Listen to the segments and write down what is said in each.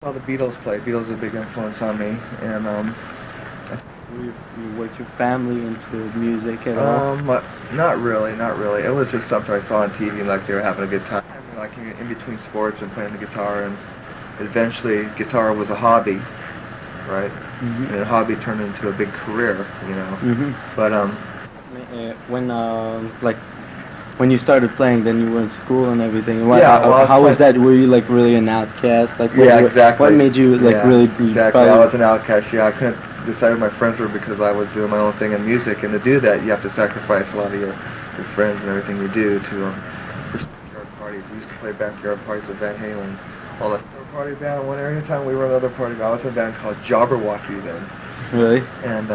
Well, the Beatles played. Beatles was a big influence on me, and Was your family into music at all? um, not really, not really. It was just something I saw on TV, like they were having a good time, like in between sports and playing the guitar, and eventually guitar was a hobby, right? Mhm. And the hobby turned into a big career, you know. Mhm. But When like when you started playing, then you were in school and everything. What? yeah, well, I was How was playing. that? Were you like really an outcast? Like Yeah, what exactly. made you like Yeah, really exactly. I probably? was an outcast. Yeah, I couldn't decide who my friends were because I was doing my own thing in music, and to do that, you have to sacrifice a lot of your friends and everything you do to for backyard parties. We used to play backyard parties with Van Halen. All the party band. One area time we were another party band. I was in a band called Jabberwocky then, Really? and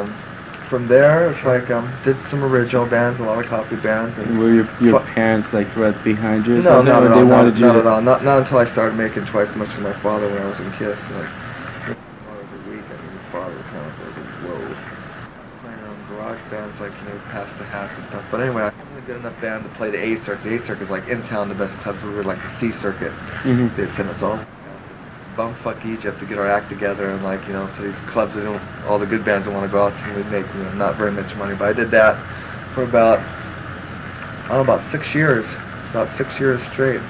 from there it's like did some original bands, a lot of copy bands, and Were your fu- parents like right behind you or no, something, not or at they all. wanted you Not at to? all. Not until I started making twice as much as my father when I was in Kiss. Like, when I was a week, I mean, my father kind of was like, whoa. Playing around garage bands, like, past the hats and stuff. But anyway, I wasn't a good enough band to play the A circuit. The A circuit is like in town, the best clubs. We were like the C circuit. Mhm. They'd send us all bumfuck Egypt to get our act together and like, to these clubs that don't, all the good bands don't want to go out to, and we'd make, not very much money. But I did that for about, I don't know, about 6 years straight.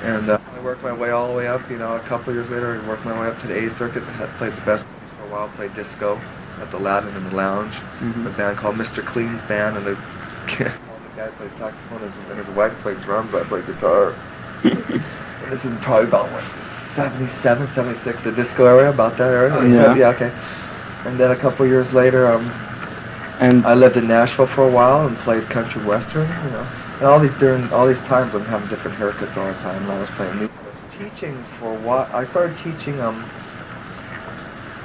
And I worked my way all the way up, a couple of years later, I worked my way up to the A circuit. I had played the best for a while, played disco at the Latin in the lounge. Mhm. A band called Mr. Clean's band, and the guy played saxophone and his wife played drums, I played guitar. And this is probably about what, 77, 76, the disco area, about that area. Yeah. Yeah, okay. And then a couple of years later, And I lived in Nashville for a while and played country western. And all these times I'm having different haircuts all the time. And I was playing music. I was teaching for a while. I started teaching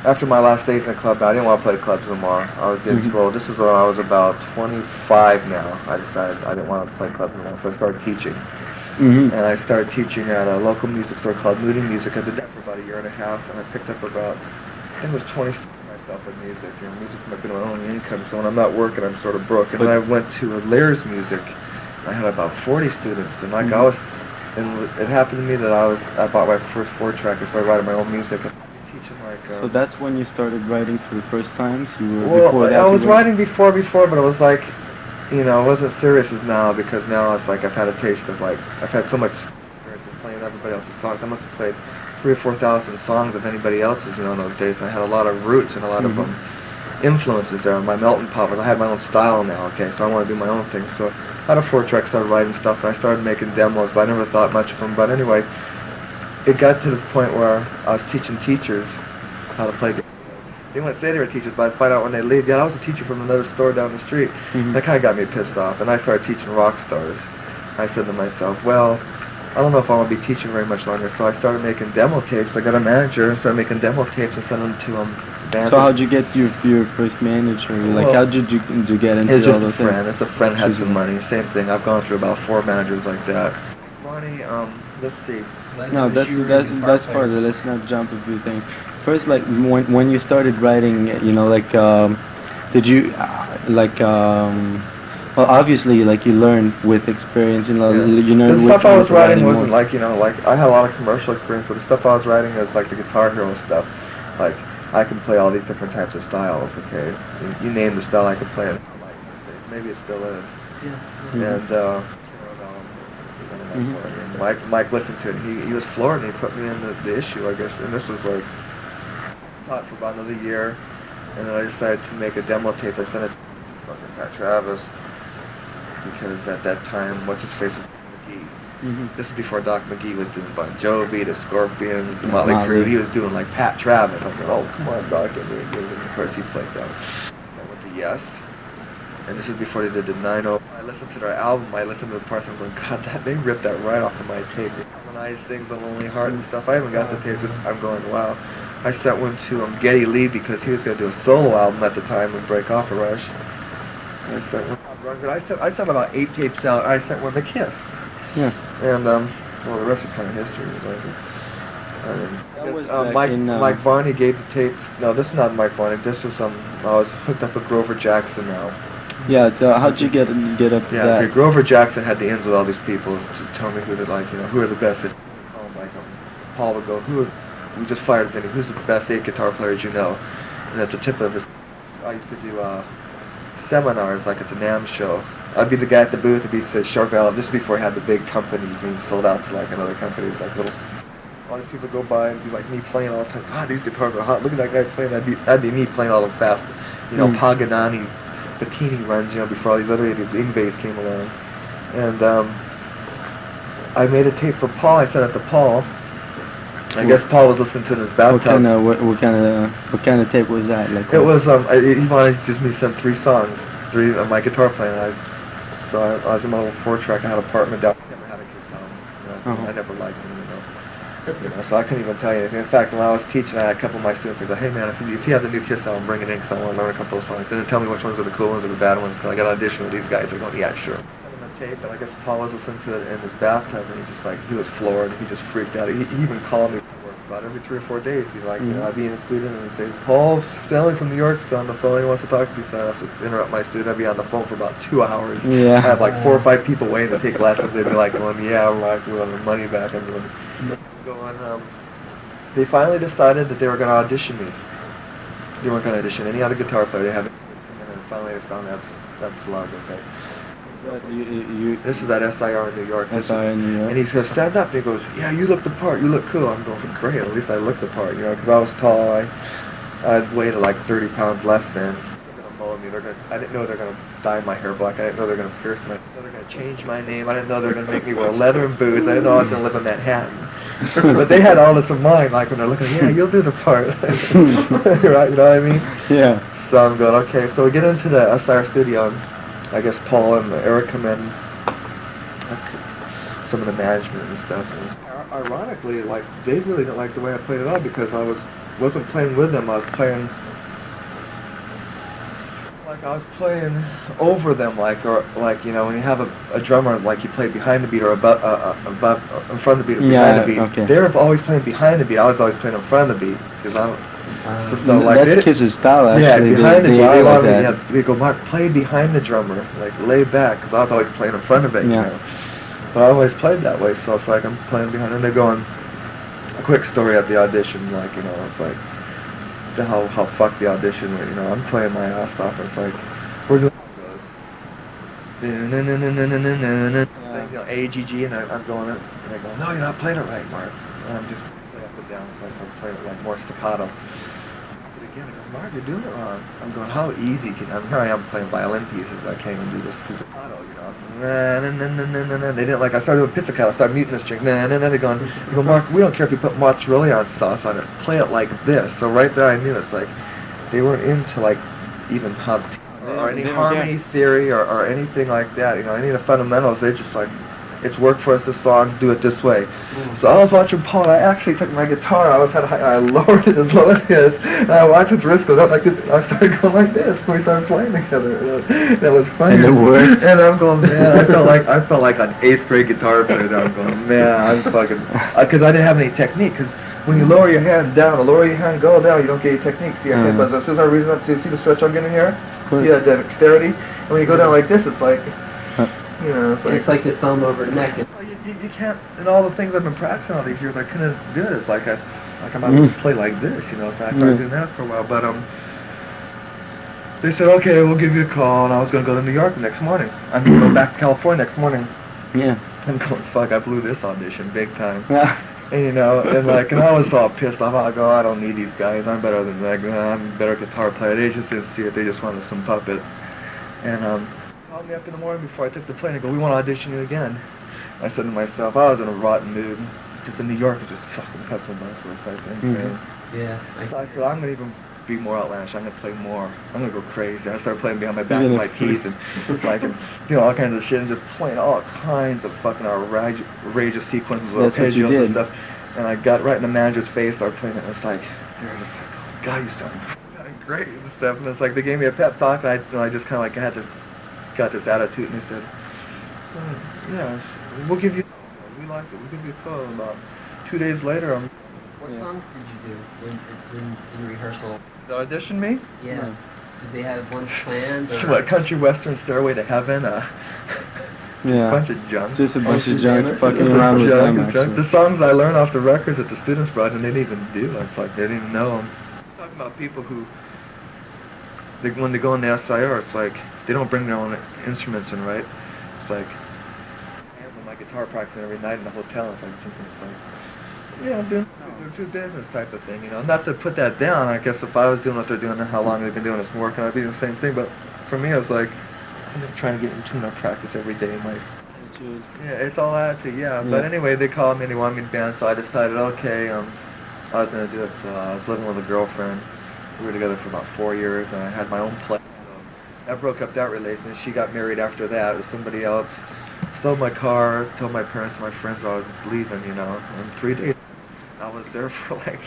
after my last days in the club. I didn't want to play clubs anymore. I was getting too old. This is when I was about 25 now. I decided I didn't want to play clubs anymore, so I started teaching. Mhm. And I started teaching at a local music store called Moody Music. I did that for about a year and a half, and I picked up about, I think it was 20 students myself with music. Music's my been my only income, so when I'm not working, I'm sort of broke. And then I went to Lair's Music. I had about 40 students, and like I was, and it happened to me that I bought my first 4-track and started writing my own music. And teaching like. So that's when you started writing for the first times. You were Well, before that. I was writing before, but it was like, it wasn't serious as now, because now it's like I've had a taste of, like, I've had so much experience in playing everybody else's songs. I must have played 3 or 4,000 songs of anybody else's, in those days. And I had a lot of roots and a lot of influences there. My melting pot was, I had my own style now, okay, so I want to do my own thing. So I had a 4-track, started writing stuff, and I started making demos, but I never thought much of them. But anyway, it got to the point where I was teaching teachers how to play guitar. They wouldn't say they were teachers, but I'd find out when they leave. Yeah, I was a teacher from another store down the street. That kind of got me pissed off, and I started teaching rock stars. I said to myself, well, I don't know if I want to be teaching very much longer, so I started making demo tapes. I got a manager and started making demo tapes and sent them to bands. So how'd you get your first manager? Like, Well, how did you get into It's all just a those friend. things? It's a friend had some money. Same thing. I've gone through about 4 managers like that. Money, let's see. No, that's part of it. Let's not jump a few things. First, like when you started writing, like did you well, obviously, like you learned with experience, you know The with stuff I was writing more. wasn't like, like I had a lot of commercial experience, but the stuff I was writing is like the Guitar Hero stuff. Like, I can play all these different types of styles, okay? You name the style, I can play it. Maybe it still is. And, Mike listened to it. He was floored, and he put me in the issue, I guess. And this was like, taught for about another year, and then I decided to make a demo tape. I sent it to fucking Pat Travis, because at that time, what's his face was McGee. This is before Doc McGee was doing Bon Jovi, the Scorpions, the Motley Crue. He was doing like Pat Travis. I thought, oh, come on, Doc. And of course, he played them. I went to Yes. And this is before they did the 9-0. I listened to their album. I listened to the parts. I'm going, God, they ripped that right off of my tape. The Harmonized things, The Lonely Heart and stuff. I haven't got the tape. I'm going, wow. I sent one to Geddy Lee because he was going to do a solo album at the time and break off a Rush. And I sent one. But I sent about 8 tapes out. I sent one to Kiss. Yeah. And well, the rest is kind of history. That was Mike Varney gave the tape. No, this is not Mike Varney. This was I was hooked up with Grover Jackson now. Yeah. So how'd you get up to that? Yeah, Grover Jackson had the ends with all these people to tell me who they like, who are the best. Paul would go, who we just fired Vinny. Who's the best 8 guitar players you know? And at the tip of his, I used to do seminars like at the NAMM show. I'd be the guy at the booth. It'd be say Charvel. This was before he had the big companies and he sold out to like another companies like little. All these people go by and be like me playing all the time. God, these guitars are hot. Look at that guy playing. That'd be me playing all them fast. You know, Paganini, Bettini runs. You know, before all these other idiots, Ingves came along. And I made a tape for Paul. I sent it to Paul. I guess Paul was listening to it in his bathtub. What kind of tape was that? Like it was he wanted just me to send 3 songs, 3 of my guitar playing. So I was in my little 4-track. I had an apartment down. I never had a Kiss album. You know, I never liked them. You know, so I couldn't even tell you anything. In fact, when I was teaching, I had a couple of my students like, hey man, if you have the new Kiss album, bring it in because I want to learn a couple of songs. They didn't tell me which ones are the cool ones or the bad ones. Cause I got an audition with these guys. They're going, yeah, sure. Tape, and I guess Paul was listening to it in his bathtub, and he was floored, and he just freaked out. He even called me for work about every 3 or 4 days. He's like, you know, I'd be in a student, and he'd say, Paul Stanley from New York is on the phone, he wants to talk to you, so I have to interrupt my student. I'd be on the phone for about 2 hours. Yeah. I have like 4 or 5 people waiting to take lessons. They'd be like going, yeah, right, we want our money back. And going, they finally decided that they were going to audition me. They weren't going to audition any other guitar player. They haven't. And then finally they found that's Slug, okay. This is at SIR in New York. SIR in New York. And he's going to stand up and he goes, yeah, you look the part, you look cool. I'm going, great, at least I look the part, you know, because I was tall, I weighed like 30 pounds less than. They're going to mold me, I didn't know they're going to dye my hair black, I didn't know they're going to pierce my, I didn't know they're going to change my name, I didn't know they're going to make me wear leather and boots, I didn't know I was going to live in Manhattan. But they had all this in mind, like when they're looking, yeah, you'll do the part. Right, you know what I mean? Yeah. So I'm going, okay, so we get into the SIR studio, and I guess Paul and Eric come in, some of the management and stuff. And ironically, like, they really didn't like the way I played it out because I wasn't playing with them, I was playing over them, like you know, when you have a drummer, like you play behind the beat or above, in front of the beat or behind the beat. Okay. They were always playing behind the beat. I was always playing in front of the beat because I'm. That's Kiss's style, actually. Yeah, behind the drummer. They wanted me to go, Mark, play behind the drummer, like lay back, because I was always playing in front of it. You know? But I always played that way, so it's like I'm playing behind, and they're going. A quick story at the audition, like, you know, it's like how fucked the audition went. You know, I'm playing my ass off. It's like we're doing you know, A-G-G, and I'm going it, and they go, no, you're not playing it right, Mark. And I'm just playing up and down, so I'm playing it like more staccato. But again, I go, Mark, you're doing it wrong. I'm going, how easy can here I am playing violin pieces, I can't even do this staccato, you know. They didn't like, I started doing pizzicato, I started muting the string, they're going, you go, Mark, we don't care if you put mozzarella sauce on it, play it like this. So right there I knew it's like, they weren't into like, even or any harmony theory or anything like that, you know, any of the fundamentals. They just like, it's worked for us this song, do it this way. So I was watching Paul, and I actually took my guitar, I lowered it as low as his, and I watched his wrist go up like this, and I started going like this when we started playing together. That was funny. And it worked. And I'm going, man, I felt like an 8th grade guitar player there. I'm going, man, I'm fucking, because I didn't have any technique, because when you lower your hand down, or lower your hand, go down, you don't get any technique. See, but as soon as I raise it up, see the stretch I'm getting here? See the dexterity? And when you go down like this, it's like, you know, it's like the thumb over the neck. You can't, and all the things I've been practicing all these years, I couldn't do it. It's like I might just play like this, you know, so I started doing that for a while. But they said, okay, we'll give you a call, and I was going to go to New York the next morning. I'm going to go back to California next morning. Yeah. I'm going, fuck, I blew this audition big time. Yeah. And you know, and I was all pissed off. I go, I don't need these guys. I'm better than that. I'm a better guitar player. They just didn't see it. They just wanted some puppet. And called me up in the morning before I took the plane. I go, we want to audition you again. I said to myself, I was in a rotten mood. Because in New York, it's just fucking pessimistic type thing. Yeah. So I said, I'm going to even be more outlandish. I'm going to play more. I'm going to go crazy. I started playing behind my back with my teeth and like, and, you know, all kinds of shit and just playing all kinds of fucking outrageous sequences of arpeggios and stuff. And I got right in the manager's face, started playing it, and it's like, they were just like, oh, God, you sound great and stuff. And it's like, they gave me a pep talk, and I just kind of like got this attitude, and they said, yeah, we'll give you, we liked it, we'll give you a call. About 2 days later, What songs did you do in rehearsal? They auditioned me? Yeah. Did they have one planned? What, Country Western, Stairway to Heaven? Just Yeah. a bunch of junk. Just a bunch of she's junk, in it. fucking Just a around with junk them, and junk. actually. The songs I learned off the records that the students brought in, they didn't even do. It's like they didn't even know them. Talking about people who, when they go in the SIR, it's like they don't bring their own instruments in, right? It's like I have my guitar practicing every night in the hotel. It's like, yeah, I'm doing business type of thing, you know. Not to put that down. I guess if I was doing what they're doing and how long they've been doing this work, I'd be doing the same thing. But for me, I was like, I'm just trying to get in tune-up practice every day. Yeah, it's all attitude, yeah. But anyway, they called me and they wanted me to band, so I decided, okay, I was going to do it. So I was living with a girlfriend. We were together for about 4 years, and I had my own place. So I broke up that relationship. She got married after that with somebody else. Sold my car, told my parents and my friends I was leaving, you know, in 3 days. I was there for like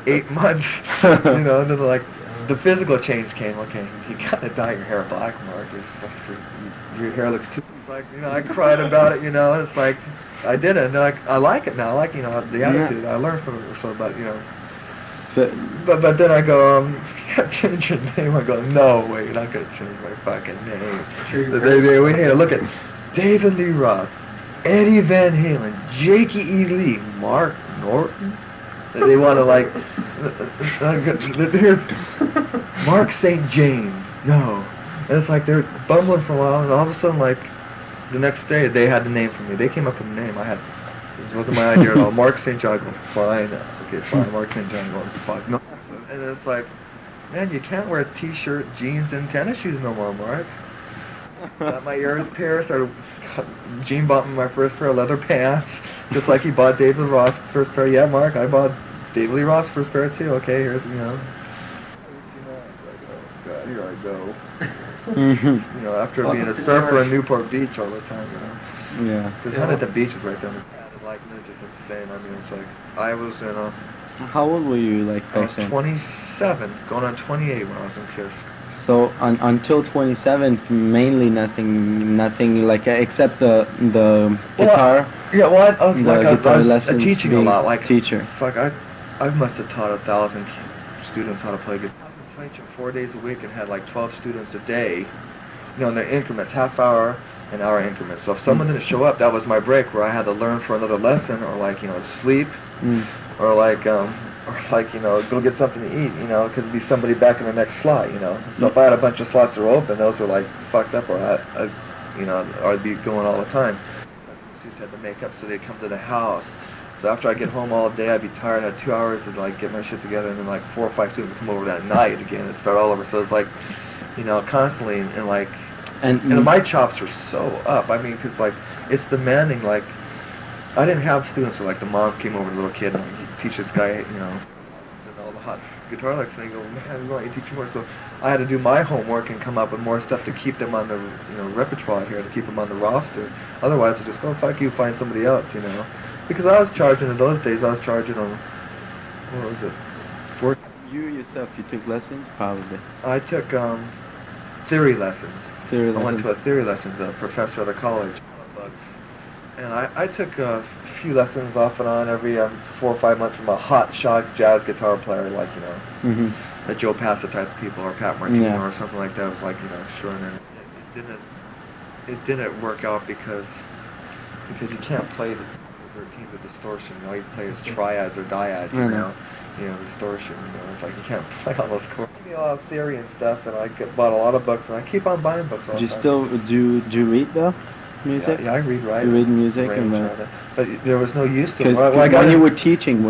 8 months, you know, and then like the physical change came. Okay, you gotta dye your hair black, Mark. It's like your hair looks too like, you know. I cried about it, you know. And it's like I did it, and I like it now. I like, you know, the attitude I learned from it. So, but you know, but then I go, you gotta change your name. I go, no, wait, you're not gonna change my fucking name. We need to look at David Lee Roth, Eddie Van Halen, Jakey E. Lee, Mark Norton. They want to like, here's Mark St. James. No. And it's like they're bumbling for a while, and all of a sudden, like, the next day, they had the name for me. They came up with the name. It wasn't my idea at all. Mark St. John. I go, fine. Okay, fine. Mark St. John. Going, fine. No. And it's like, man, you can't wear a t-shirt, jeans, and tennis shoes no more, Mark. Got my ears pierced. Started Gene bought me my first pair of leather pants, just like he bought David Ross' first pair. Yeah, Mark, I bought David Lee Ross' first pair too. Okay, here's, you know. Oh God, here I go. You know, after being a surfer in Newport Beach all the time, you know. Yeah. Because one at the beach is right down the path. Like, it's just insane. I mean, it's like, I was in a... How old were you, like, I back was then? 27, going on 28 when I was in KISS. So until 27, mainly nothing like except the guitar. Yeah, well, I was lessons, teaching a lot. Like teacher. Fuck, I must have taught 1,000 students how to play guitar. I was teaching 4 days a week and had like 12 students a day. You know, in their increments, half hour and hour increments. So if someone didn't show up, that was my break where I had to learn for another lesson, or like, you know, sleep, or like you know, go get something to eat, you know, because it'd be somebody back in the next slot, you know. So if I had a bunch of slots that were open, those were like fucked up, or you know, or I'd be going all the time. Students had to make up, so they'd come to the house. So after I get home all day, I'd be tired. I had 2 hours to like get my shit together, and then like 4 or 5 students would come over that night again and start all over. So it's like, you know, constantly, and like, and my chops were so up. I mean, because like it's demanding. Like, I didn't have students where like the mom came over, the little kid, and like, teach this guy, you know, and all the hot guitar licks, and they go, man, we want you to teach more. So I had to do my homework and come up with more stuff to keep them on the, you know, repertoire here, to keep them on the roster. Otherwise, I just go, fuck you, find somebody else, you know. Because I was charging in those days, I was charging on, what was it, 4. You yourself, you took lessons, probably. I took theory lessons. Theory I went lessons. to a theory lessons, a professor at a college. And I took a few lessons off and on every 4 or 5 months from a hot shot jazz guitar player, like, you know, the Joe Passa type of people, or Pat Martino, or something like that. It was like, you know, extraordinary. It didn't work out because you can't play the 13th with distortion. You know, you play as triads or dyads, you know. You know, distortion, you know, it's like you can't play all those chords. I a lot of theory and stuff, and I bought a lot of books, and I keep on buying books all the time. Do you read though? Music? Yeah, I read, right? You read music, but there was no use to it. Because when you were teaching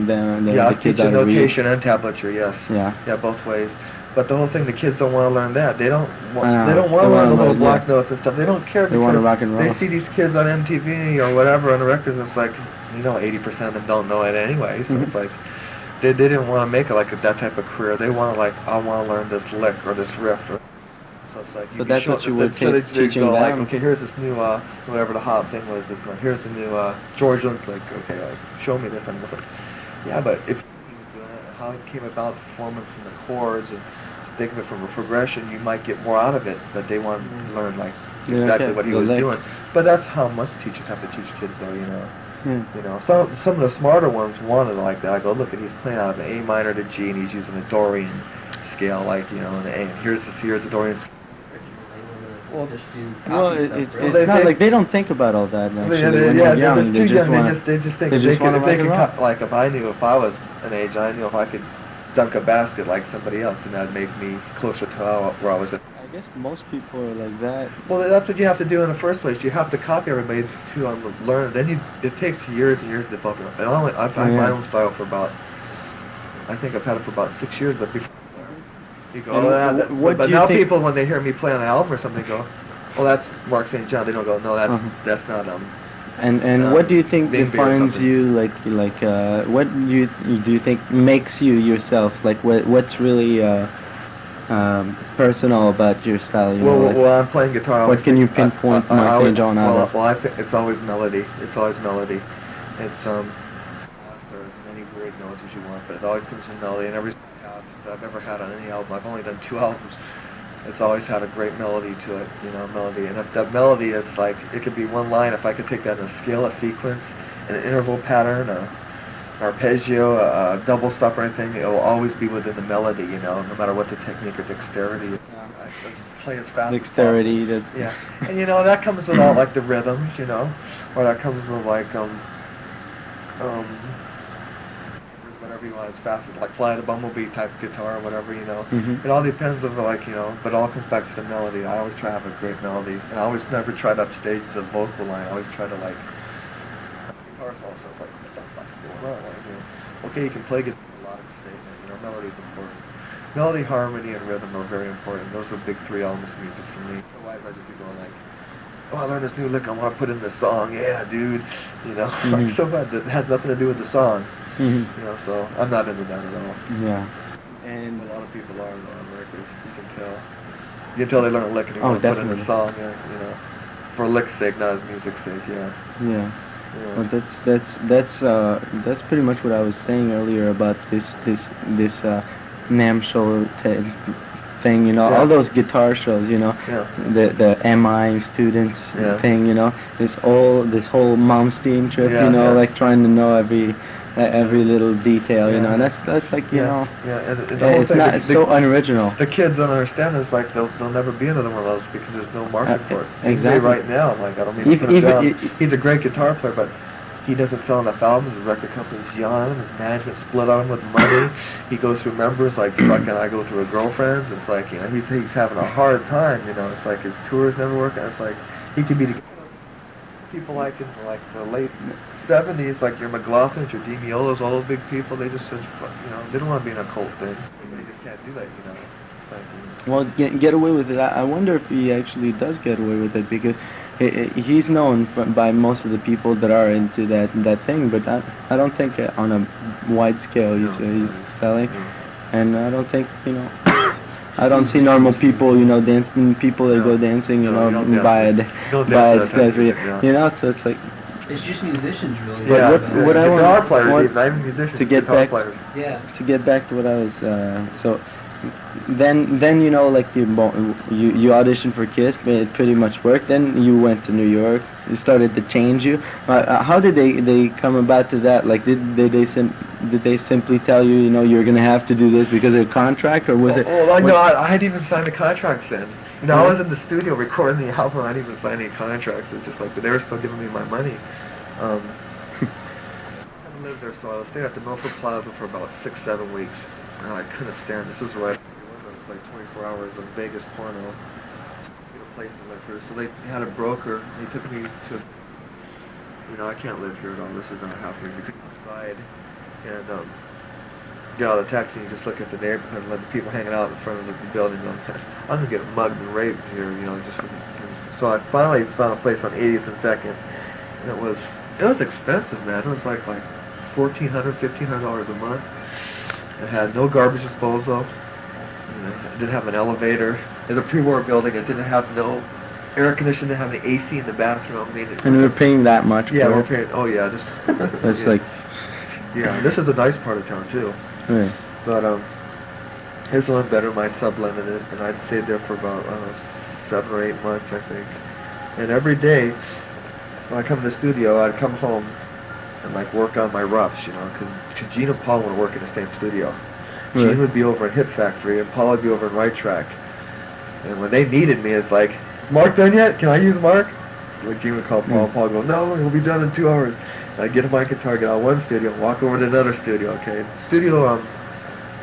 them, I was teaching notation and tablature, yes. Yeah, both ways. But the whole thing, the kids don't want to learn that. They don't want to learn the little block notes and stuff. They don't care they want to rock and roll. They see these kids on MTV or whatever on the records, and it's like, you know, 80% of them don't know it anyway. So it's like, they didn't want to make it like that type of career. They want to like, I want to learn this lick or this riff. So it's like, but that's what you would teaching them. Like, okay, here's this new, whatever the hot thing was. This one. Here's the new George Lynch. Like, okay, like, show me this. I'm like, yeah, but if he was doing it, how it came about, performance from the chords, and think of it from a progression, you might get more out of it. But they want to learn like exactly what he was doing. But that's how most teachers have to teach kids, though, you know. You know, some of the smarter ones wanted like that. I go, look, he's playing out of an A minor to G, and he's using a Dorian scale, like, you know, and here's the Dorian scale. Well, just do Well, copy stuff, it's right? They- not they- like they don't think about all that actually. Yeah, when yeah, they're they're young, just too they young. wanna, They just think they if just they wanna could, if they rock and could roll. cut, like if I knew if I was an age, I knew if I could dunk a basket like somebody else, and that'd make me closer to where I was at. I guess most people are like that. Well, that's what you have to do in the first place. You have to copy everybody to learn. Then it takes years and years to develop it. And I've had my own style for about, I think I've had it for about 6 years. But before you go, And oh, what but do you now think- people when they hear me play on an album or something, go, oh, that's Mark St. John. They don't go, no, that's not And what do you think Bing Beer or defines something. you? What do you think makes you yourself? Like what's really personal about your style? You know, like, Well, I'm playing guitar. I what always can you think- pinpoint I Mark St. always- John out of? Well, I think it's always melody. It's always melody. It's there's as many weird notes as you want, but it always comes from melody. And every song that I've ever had on any album, I've only done 2 albums. It's always had a great melody to it, melody. And if that melody is like, it could be one line. If I could take that in a scale, a sequence, an interval pattern, an arpeggio, a double stop or anything, it will always be within the melody, no matter what the technique or dexterity. I just play as fast Dexterity. as That's possible. Yeah, and that comes with all like the rhythms, or that comes with like whatever you want, as fast as like Fly the Bumblebee type guitar or whatever, Mhm. It all depends on but it all comes back to the melody. I always try to have a great melody, and I always never try to upstage the vocal line. I always try to guitar solo, so it's like, what the fuck is going on? Okay, you can play guitar a lot of statement, melody is important. Melody, harmony, and rhythm are very important. Those are big 3 elements of music for me. Otherwise, I just be going like, oh, I learned this new lick, I want to put in this song. Yeah, dude. Like so bad that has nothing to do with the song. Mhm. So I'm not into that at all. Yeah. And And a lot of people are on records. You can tell. You can tell they learn a lick and they Oh, want to put in definitely. the song. For lick's sake, not as music's sake. Yeah. yeah. Well, that's pretty much what I was saying earlier about this NAMM show thing. Yeah. All those guitar shows. Yeah. The MI students Yeah. thing. This whole Malmsteen trip. Yeah, yeah. Like trying to know every little detail. Yeah. And that's like Yeah. And the whole it's thing, not. It's so unoriginal. The kids don't understand. It's like they'll never be another one of those because there's no market for it. Exactly. Right now, like I don't mean to put him down. He's a great guitar player, but he doesn't sell enough albums. His record company's yawning. His management split on him with money. He goes through members like fucking I go through a girlfriend's. It's like he's having a hard time. It's like his tours never work. It's like he could be people like in like the late 70s, like your McLaughlins, your DiMeolos, all those big people. They just said, they don't want to be in a cult thing. They just can't do that. It's like, Well, get away with it. I wonder if he actually does get away with it because he's known by most of the people that are into that thing. But I don't think on a wide scale he's selling, and I don't think I don't see normal people dancing people that go dancing No, you don't by dance to that type of music, so it's like It's just musicians, really. But yeah, what I guitar want- players, want not even musicians, to get guitar back- players. Yeah. to get back to what I was so then like you auditioned for Kiss, but it pretty much worked. Then you went to New York. It started to change you. How did they come about to that? Like did they simply tell you you're gonna have to do this because of a contract, or was it? No, I hadn't even signed the contracts then. I was in the studio recording the album. I didn't even sign any contracts. It's just like, but they were still giving me my money. I lived there, so I stayed at the Milford Plaza for about 6-7 weeks. And I couldn't stand. This is right. It was like 24 hours of Vegas porno. Get a place to live here. So they had a broker. They took me to. I can't live here at all. This is not happening. You could outside and get out of the taxi and just look at the neighborhood and let the people hanging out in front of the building. I'm gonna get mugged and raped here. So I finally found a place on 80th and 2nd, and it was expensive, man. It was like $1,400, $1,500 a month. It had no garbage disposal. It didn't have an elevator. It was a pre-war building. It didn't have no air conditioning. Didn't have any AC in the bathroom. And we were paying that much. Yeah, for we're it? paying. Oh yeah, It's yeah. like Yeah, this is a nice part of town too. right. But here's one better, my Sublimited, and I'd stayed there for about 7 or 8 months, I think. And every day when I come to the studio, I'd come home and work on my roughs, because Gene and Paul would work in the same studio. Right. Gene would be over at Hit Factory, and Paul would be over at Right Track. And when they needed me, it's like, Mark done yet? Can I use Mark? Like Gene would call Paul. Paul would go, no, it'll be done in 2 hours. And I'd get my guitar, get out of one studio, walk over to another studio, okay? Studio,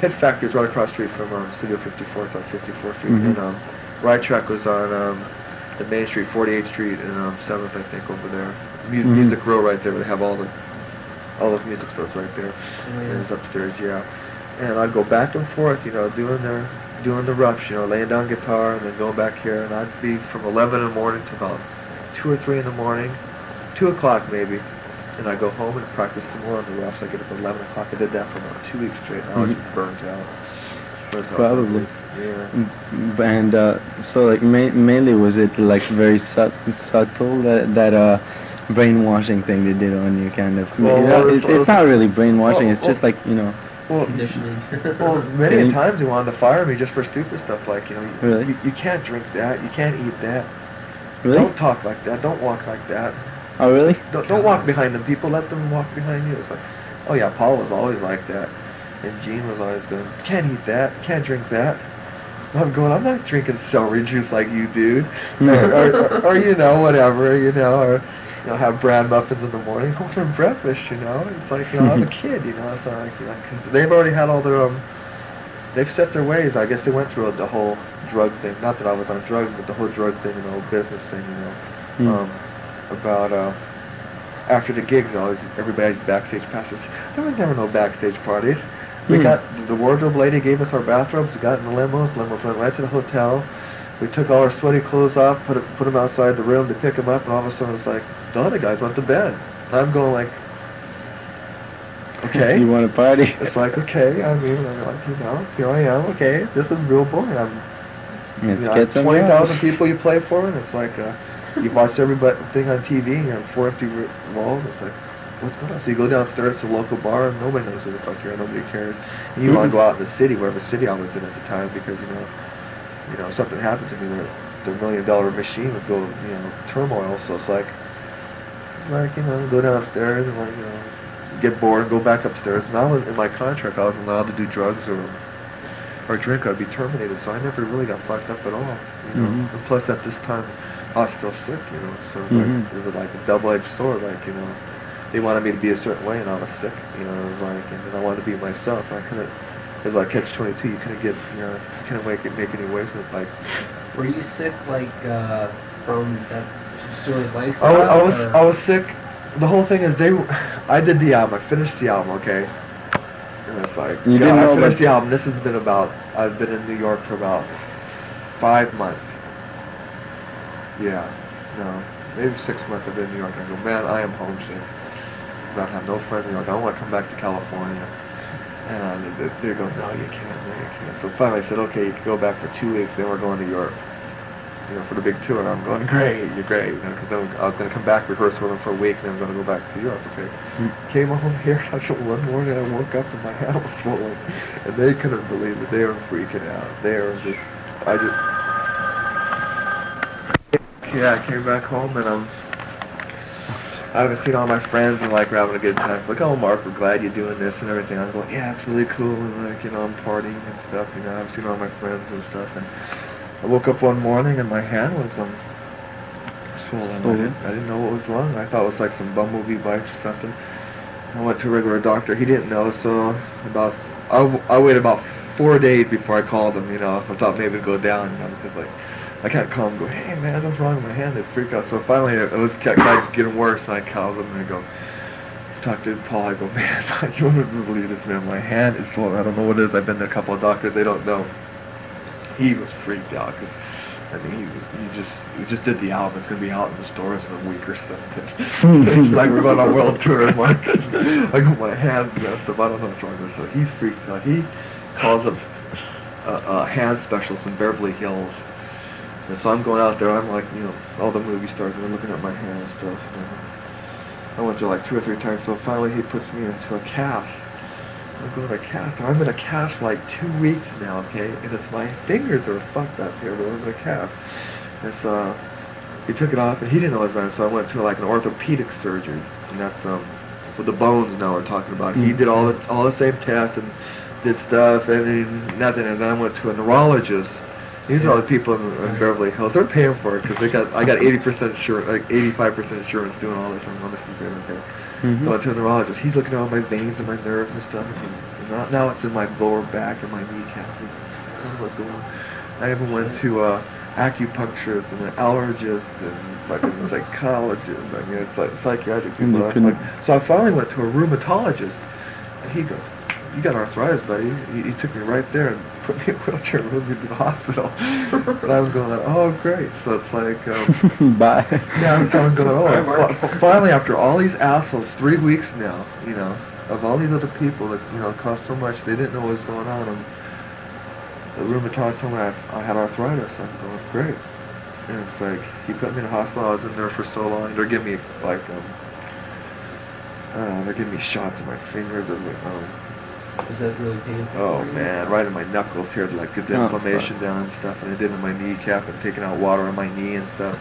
Hit Factory is right across the street from Studio 54. It's on 54th Street. Mhm. And Ride Track was on the Main Street, 48th Street, and 7th, I think, over there. Mhm. Music Row right there. They have all those music stores right there. Oh, yeah. And it's upstairs, yeah. And I'd go back and forth, you know, doing the roughs, you know, laying down guitar and then going back here. And I'd be from 11 in the morning to about 2 or 3 in the morning, 2 o'clock maybe. And I go home and practice some more on the roughs. I get up at 11 o'clock. I did that for about 2 weeks straight. And I was Mhm. just burnt out. Probably. Yeah. And so like mainly was it like very subtle that brainwashing thing they did on you kind of? Well, You know, well, it's not really brainwashing. well, it's just like, you know. Well, Conditioning. well, many Yeah. a times they wanted to fire me just for stupid stuff like, you know, Really? you can't drink that, you can't eat that. Really? Don't talk like that. Don't walk like that. Oh really? Don't walk behind them people. Let them walk behind you. It's like, oh yeah, Paul was always like that, and Gene was always going, can't eat that, can't drink that. And I'm going, I'm not drinking celery juice like you, dude. or you know, whatever, you know, or you know, have bran muffins in the morning. Go for breakfast, you know. It's like, you know, I'm a kid, you know. It's not like, you know, because they've already had all their they've set their ways. I guess they went through the whole drug thing. Not that I was on drugs, but the whole drug thing and the whole business thing, you know. Mm. About after the gigs, everybody's backstage passes. There was never no backstage parties. We got the wardrobe lady gave us our bathrobes. We got in the limos. Limos went right to the hotel. We took all our sweaty clothes off, put them outside the room to pick them up, and all of a sudden it's like the other guys went to bed. And I'm going like, okay. You want to party? It's like, okay. I mean, I'm like, you know, here I am. Okay, this is real boring. Let's You know, get some 20,000 rest. people you play for, and it's like you watch everything on TV, and you have 4 empty walls. It's like, what's going on? So you go downstairs to a local bar, and nobody knows who the fuck you are. Nobody cares. And you want to go out in the city, wherever city I was in at the time, because you know, something happened to me where the $1 million machine would go, you know, turmoil. So it's like, you know, go downstairs and like, you know, get bored and go back upstairs. And I was in my contract, I was allowed to do drugs or drink. I'd be terminated. So I never really got fucked up at all. You know. Mhm. And plus, at this time, I was still sick. You know, so it was, Mhm. like, it was like a double-edged sword. Like, you know, they wanted me to be a certain way, and I was sick. You know, it was like, and then I wanted to be myself. I couldn't. It was like catch-22. You couldn't get, you know, you couldn't make any waves with like. Were you sick like from that sort of lifestyle? I was sick. The whole thing is I did the album. I finished the album, okay? And it's like, You didn't know I finished that- the album. This has been I've been in New York for about 5 months. Yeah, no, maybe 6 months I've been in New York. I go, man, I am homesick. I have no friends in New York. I want to come back to California. And they go, no, you can't, no, you can't. So finally I said, okay, you can go back for 2 weeks, then we're going to Europe. You know, for the big tour. And I'm going, great, you're great. You know, because I was going to come back, rehearse with them for a week, and then I'm going to go back to Europe. Okay. Came home here. One morning I woke up and my hand was swollen, and they couldn't believe it. They were freaking out. They were just, yeah, I came back home and I haven't seen all my friends and like we're having a good time. It's like, oh Mark, we're glad you're doing this and everything. I'm going, yeah, it's really cool and like, you know, I'm partying and stuff. You know, I haven't seen all my friends and stuff. And I woke up one morning and my hand was swollen. I didn't know what was wrong. I thought it was like some bumblebee bites or something. I went to a regular doctor. He didn't know, so I waited about 4 days before I called him. You know, I thought maybe it'd go down. You know, because like I can't call him and go, hey man, what's wrong with my hand? They freak out. So finally it kept getting worse, and I called him and I go, talk to Paul. I go, man, you wouldn't believe this, man. My hand is swollen. I don't know what it is. I've been to a couple of doctors. They don't know. He was freaked out because, I mean, he just did the album. It's gonna be out in the stores in a week or something. It's like we're going on a world tour. And like, I go, my hand's messed up. I don't know what's wrong with this. So he's freaked out. He calls up a hand specialist in Beverly Hills. And so I'm going out there. I'm like, you know, all the movie stars, and they're looking at my hand and stuff. And I went there like 2 or 3 times. So finally, he puts me into a cast. I'm going to a cast. I'm in a cast for like 2 weeks now, okay? And it's my fingers are fucked up here, but I'm in a cast. And so he took it off, and he didn't know what was on. So I went to like an orthopedic surgery, and that's what the bones now we're talking about. He did all the same tests and did stuff, and then nothing. And then I went to a neurologist These are all the people in Beverly Hills. They're paying for it because I got 80% insurance, like 85% insurance doing all this. And this is great, okay. Mhm. So I went to a neurologist. He's looking at all my veins and my nerves and stuff. And now it's in my lower back and my kneecap. I don't know what's going on. I even went to acupuncturist and an allergist and fucking psychologist. I mean, it's like psychiatric And people. they couldn't- So I finally went to a rheumatologist, and he goes, "You got arthritis, buddy." He took me right there and put me in a wheelchair and moved me to the hospital. And I was going like, "Oh, great." So it's like, Bye. yeah, so I'm going, oh, finally after all these assholes, 3 weeks now, you know, of all these other people that, you know, cost so much, they didn't know what was going on. And the rheumatologist told me I had arthritis. I'm going, great. And it's like, he put me in a hospital. I was in there for so long. They're giving me, like, I don't know, they're giving me shots in my fingers. Is that really painful? Oh, for you? man, right in my knuckles here, to, like, get the Oh, inflammation down and stuff. And I did in my kneecap and taking out water on my knee and stuff.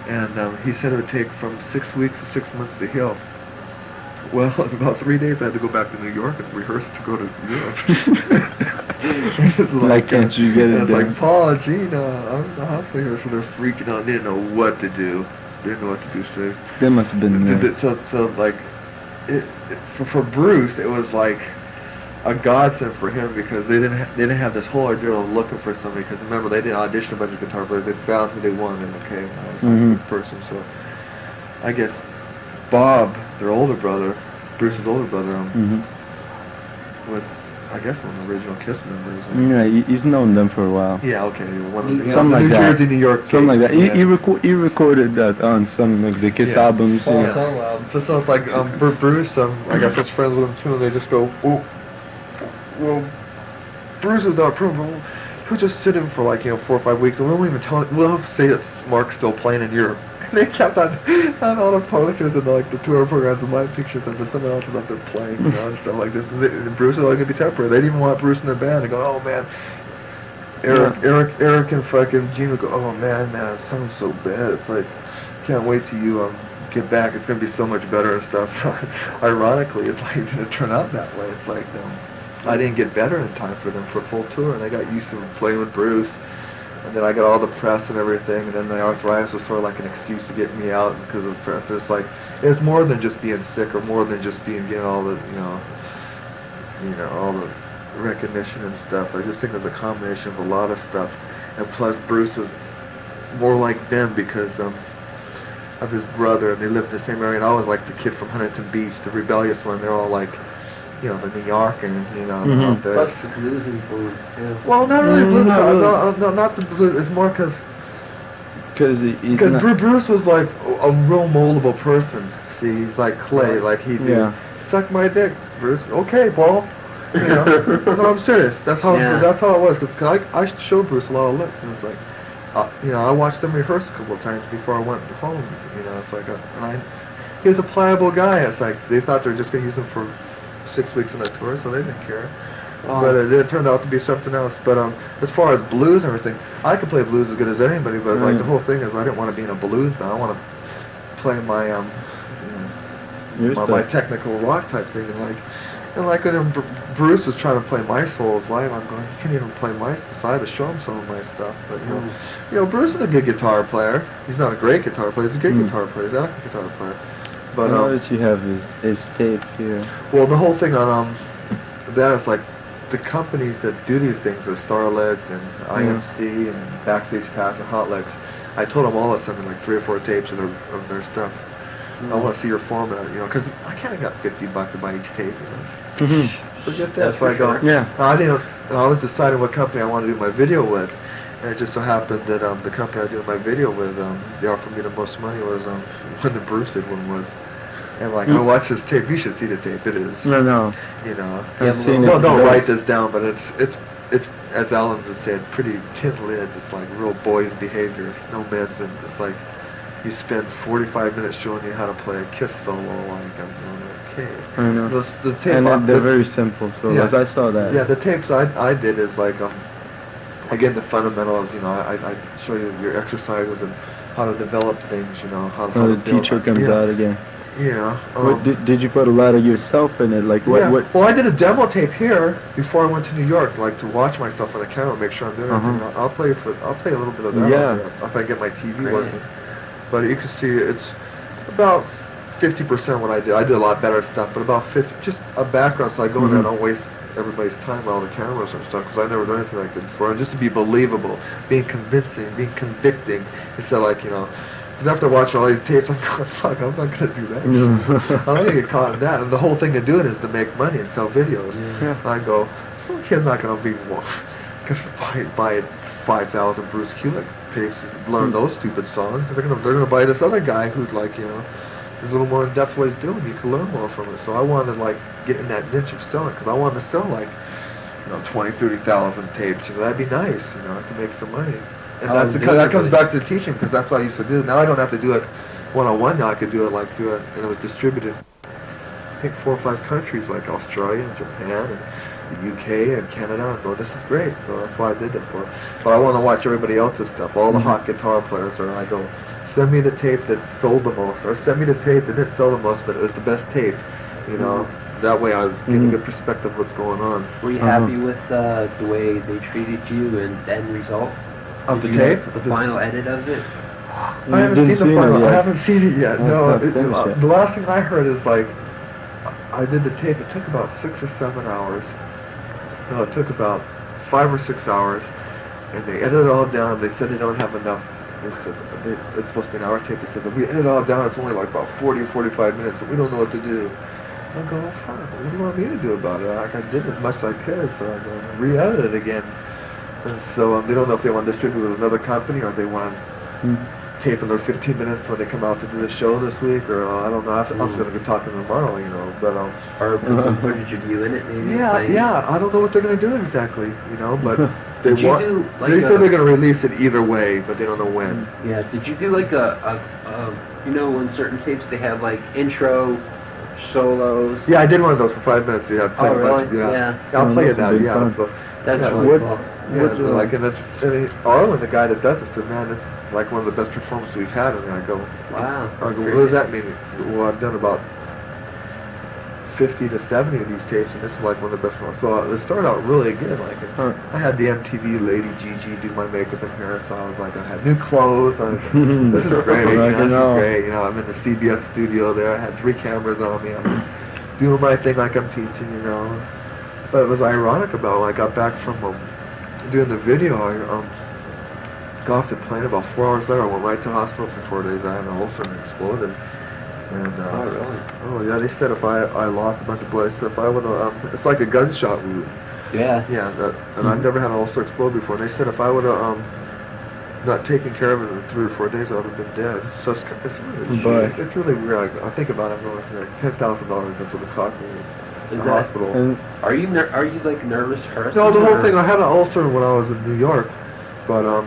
And he said it would take from 6 weeks to 6 months to heal. Well, in about 3 days, I had to go back to New York and rehearse to go to Europe. It's Why can't you get it it's done? like, Paul, Gene, I'm in the hospital here, so they're freaking out. They didn't know what to do. They didn't know what to do. So, That must have been so like, for Bruce, it was like a godsend for him because they didn't have this whole ordeal of looking for somebody. Because remember, they didn't audition a bunch of guitar players. They found who they wanted. Okay, I was like a good person. So I guess Bob, their older brother, Bruce's older brother, was, I guess, one of the original Kiss members. Yeah, he's known them for a while. Yeah, okay, one of the, Something like New that. Jersey, New York. Something like that. Yeah. He recorded that on some of the Kiss Yeah. albums. Fall Yeah. solo album. So it's like Bruce, I guess I was friends with him too, and they just go, well, Bruce is not proven. He'll just sit in for like 4 or 5 weeks, and we won't even tell him. We'll say that Mark's still playing in Europe. And they kept on all the posters and like the tour programs and my pictures of someone else is up there playing, you know, and stuff like this. And Bruce is only gonna be temporary. They didn't even want Bruce in their band. They go, oh man. Eric and fucking Gene would go, oh man, it sounds so bad. It's like, can't wait till you get back. It's gonna be so much better and stuff. Ironically, it's like it didn't turn out that way. It's like I didn't get better in time for them for a full tour, and I got used to playing with Bruce. And then I got all the press and everything, and then the arthritis was sort of like an excuse to get me out because of the press. It's like it's more than just being sick, or more than just getting all the all the recognition and stuff. I just think it's a combination of a lot of stuff, and plus Bruce was more like them because of his brother, and they lived in the same area. And I was like the kid from Huntington Beach, the rebellious one. They're all like, the New Yorkers, out there. Plus the blues influence too. Well, not really blues. Not really. No, not the blues. It's more because Because Bruce was like a real moldable person. See, he's like clay, like he did. Yeah. Suck my dick, Bruce. Okay, Paul. No, I'm serious. That's how Yeah. it was. Cause I showed Bruce a lot of licks, and it's like, I watched them rehearse a couple of times before I went home. It's like, he was a pliable guy. It's like they thought they were just gonna use him for 6 weeks on a tour, so they didn't care. But it turned out to be something else. But as far as blues and everything, I could play blues as good as anybody. But like the whole thing is, I didn't want to be in a blues band. I want to play my my technical rock type thing. And when Bruce was trying to play my solos live, I'm going, you can't even play my. So I had to show him some of my stuff. But Bruce is a good guitar player. He's not a great guitar player. He's a good guitar player. He's an excellent guitar player. But I notice you have his tape here. well, the whole thing on that is like the companies that do these things are Starlets and IMC and Backstage Pass and Hot Legs. I told them all to send me like 3 or 4 tapes of their stuff. I want to see your format, because I kind of got $50 to buy each tape. Forget that. That's So I go, for Yeah. I was deciding what company I wanted to do my video with, and it just so happened that the company I did my video with, they offered me the most money was when the Bruce did one with. And I watched this tape. You should see the tape. It is, No. I've seen it. don't write this down, but it's as Alan would say, pretty tin lids. It's like real boys' behavior. No men's, and it's like he spent 45 minutes showing you how to play a Kiss solo. Like I'm going, okay. I know. The tape, And they're very simple. So Yeah. as I saw that. Yeah, the tapes I did is like again the fundamentals. I show you your exercises and how to develop things. How the to build, teacher comes out again. Yeah. Did you put a lot of yourself in it? Like what? Yeah. What? Well, I did a demo tape here before I went to New York, like to watch myself on the camera, make sure I'm doing everything. Uh-huh. I'll play a little bit of that. Yeah. If I get my TV Great. working. But you can see it's about 50% what I did. I did a lot better stuff, but about 50, just a background, so I go in there and don't waste everybody's time with all the cameras and stuff, because I never done anything like this before. And just to be believable, being convincing, being convicting, instead of like, you know, because after watching all these tapes, I'm going, fuck, I'm not going to do that. I'm not going to get caught in that. And the whole thing of doing it is to make money and sell videos. Yeah. I go, some kid's not going to be more, because buy 5,000 Bruce Kulick tapes and learn those stupid songs. They're gonna buy this other guy who's like, you know, there's a little more in-depth ways doing. You can learn more from it. So I wanted to like get in that niche of selling, because I wanted to sell like, you know, 20, 30,000 tapes. You know, that'd be nice. You know, I could make some money. And that's because that comes back to the teaching, because that's what I used to do. Now I don't have to do it one-on-one. Now I could do it, and it was distributed. I think 4 or 5 countries like Australia and Japan and the UK and Canada. And go, this is great. So that's why I did it for. But I want to watch everybody else's stuff. All the hot guitar players, or I go, send me the tape that sold the most, or send me the tape that didn't sell the most, but it was the best tape. You know, that way I was getting a good perspective of what's going on. Were you happy with the way they treated you and the end result? Of Did the you tape? have the final edit of it? I haven't seen the final. I haven't seen it yet. No, That's not finished yet. the last thing I heard is like, I did the tape. It took about 6 or 7 hours. No, it took about 5 or 6 hours, and they edited it all down. They said they don't have enough. They said it's supposed to be an hour tape. They said if we edit it all down, it's only like about 40 or 45 minutes, but we don't know what to do. I go, well, fine. What do you want me to do about it? Like, I did as much as I could, so I'm going to re-edit it again. And so they don't know if they want to distribute it with another company, or they want tape in their 15 minutes when they come out to do the show this week, or I don't know. I'm going to be talking tomorrow, you know. But Or put some footage of you in it, maybe? yeah. I don't know what they're going to do exactly, you know. But they Did you want. do, like, They said they're going to release it either way, but they don't know when. Yeah. Did you do like a you know, in certain tapes they have like intro, solos? Yeah, I did one of those for 5 minutes. Yeah, I played a bunch. really? Yeah, Yeah. I'll play that's that. big Yeah, fun. so. That's Yeah, really what- cool. Yeah, What, so like, and Arlen, the guy that does it, said, man, it's like one of the best performances we've had. And I go, Wow. I go, what does that mean? Well, I've done about 50 to 70 of these tapes, and this is like one of the best ones. So it started out really good. Like, I had the MTV lady Gigi do my makeup and hair, so I was like, I had new clothes. I was like, this is great. This is great. You know, I'm in the CBS studio there. I had 3 cameras on me. I'm doing my thing like I'm teaching, you know. But it was ironic about when I got back from doing the video, I got off the plane about 4 hours later. I went right to the hospital for 4 days. I had an ulcer and it exploded. And Oh, really? oh yeah, they said if I lost a bunch of blood, so if I would have, it's like a gunshot wound. Yeah. Yeah, and I've never had an ulcer explode before. And they said if I would have not taken care of it in 3 or 4 days, I would have been dead. So it's really But- it's really weird. I think about it, I'm going for like $10,000. That's what it cost me in Is the that- hospital. And Are you like nervous first? No, the whole thing. I had an ulcer when I was in New York, but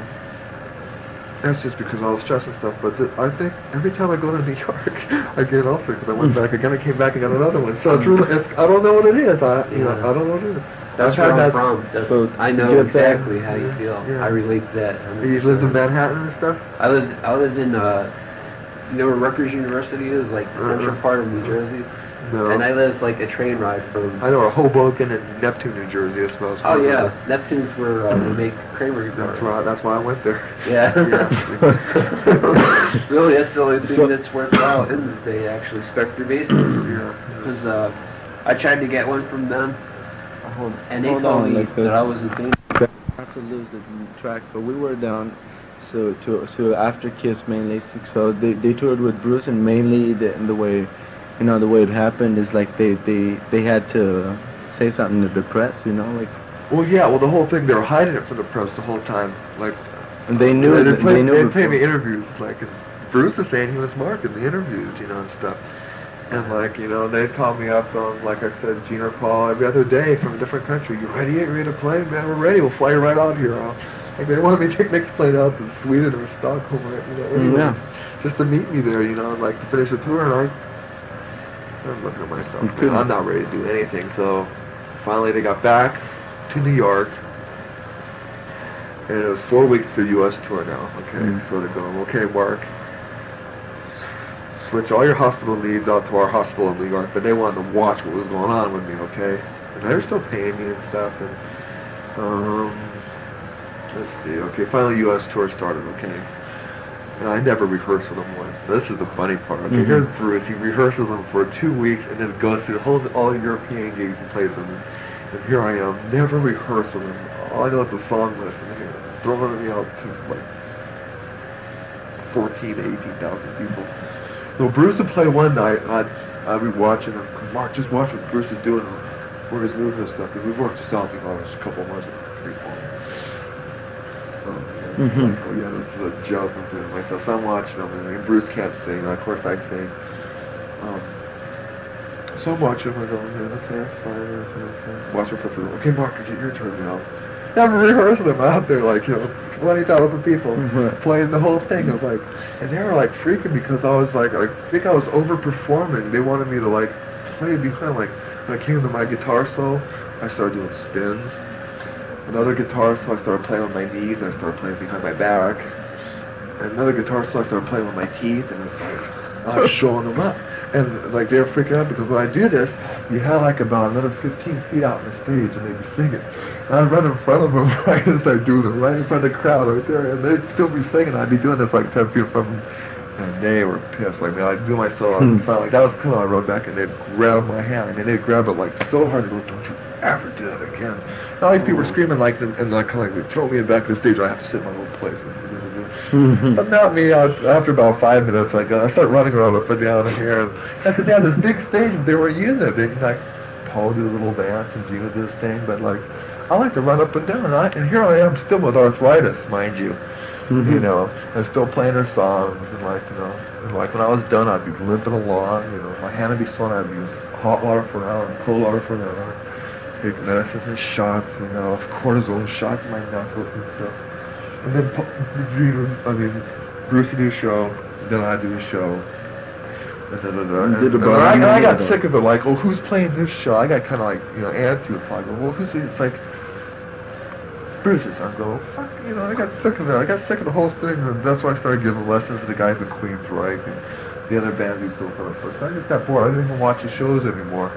that's just because of all the stress and stuff. But I think every time I go to New York, I get an ulcer because I went back again. I came back and got another one. So it's really, I don't know what it is. I don't know what it is. That's I've where had I'm that- from. So I know get that- exactly how you feel. Yeah. I relate to that. You lived in Manhattan and stuff. I lived in you know where Rutgers University is, like the central part of New Jersey. No. And I lived like a train ride from. I know Hoboken and Neptune, New Jersey. I suppose. Oh yeah, Neptune's where they make Kramer guitars. That's why I went there. Yeah. Yeah. Really, that's the only thing So- that's worthwhile in this day, actually, Spectre bases. Yeah. Because I tried to get one from them, and they hold told on, me like that I wasn't paying. Not to lose the track, so we were down. So after Kiss mainly, so they toured with Bruce, and mainly the way, you know, the way it happened is like they had to say something to the press, you know, like. Well, yeah. Well, the whole thing, they were hiding it from the press the whole time. Like, And they knew. They played before. me interviews. Like, and Bruce was saying he was marking the interviews, you know, and stuff. And like, you know, they'd call me up on, like I said, Gene or Paul every other day from a different country. You ready yet? You ready to play? Man, we're ready. We'll fly you right out here. Like, they wanted me to take next plane out to Sweden or Stockholm, or, you know, anywhere, Yeah. just to meet me there, you know, like to finish the tour. And I'm looking at myself, man, I'm not ready to do anything. So finally, they got back to New York, and it was 4 weeks to U.S. tour now. Okay, so they're going, okay, Mark. switch all your hospital needs onto our hospital in New York, but they wanted to watch what was going on with me, okay? And they were still paying me and stuff, and, let's see, okay, finally U.S. tour started, okay? And I never rehearsed with them once. This is the funny part. Okay, Mhm. here's Bruce. He rehearses them for 2 weeks and then goes through all European gigs and plays them. And here I am, never rehearsed with them. All I know is the song list, and they're throwing me out to like 14 to 18,000 people. So Bruce would play one night, and I'd be watching him. Mark, just watch what Bruce is doing, where his moves and stuff. Because we worked to South a couple of months before. Mhm. Like, oh yeah, this is a joke. I'm doing myself. So I'm watching him, and Bruce can't sing. And of course, I sing. So I'm watching him. I go, man, okay, that's fine. Okay. Watch him for through. Okay, Mark, get your turn now. Never rehearsed them out there, like, 20,000 people Mhm. playing the whole thing. I was like, and they were like freaking because I was like, I think I was overperforming. They wanted me to like play behind, like, when I came to my guitar solo, I started doing spins. Another guitar solo, I started playing with my knees, and I started playing behind my back. And another guitar solo, I started playing with my teeth, and it's like, I was showing them up. And like, they were freaking out because when I do this, you had like about another 15 feet out on the stage, and they'd be singing. And I'd run in front of them, right, and start doing it right in front of the crowd right there, and they'd still be singing. I'd be doing this like 10 feet from them. And they were pissed. Like, man, I'd do my solo, I was like, that was cool. I rode back, and they'd grab my hand. I mean, they'd grab it like so hard. They go, don't you ever do that again. And all these people were screaming like, and like kind of like, throw me in the back of the stage. I have to sit in my own place. Mhm. But not me. After about 5 minutes, I start running around up and down here. And because they had this big stage, they were using it. They like Paul did a little dance and Gina did this thing, but like I like to run up and down. And here I am, still with arthritis, mind you. Mhm. You know, and still playing their songs, and like, and like when I was done, I'd be limping along. My hand would be swollen. I'd use hot water for an hour and cold water for an hour. Take medicines and shots, cortisone shots in my knuckles and stuff. And then Bruce would do a show, then I'd do a show. And I got sick of it, like, oh, who's playing this show? I got kind of like, attitude. I go, well, it's like, Bruce's. I'm going, fuck, I got sick of it. I got sick of the whole thing, and that's why I started giving lessons to the guys at Queensryche and the other bands we built on first. I just got bored. I didn't even watch the shows anymore.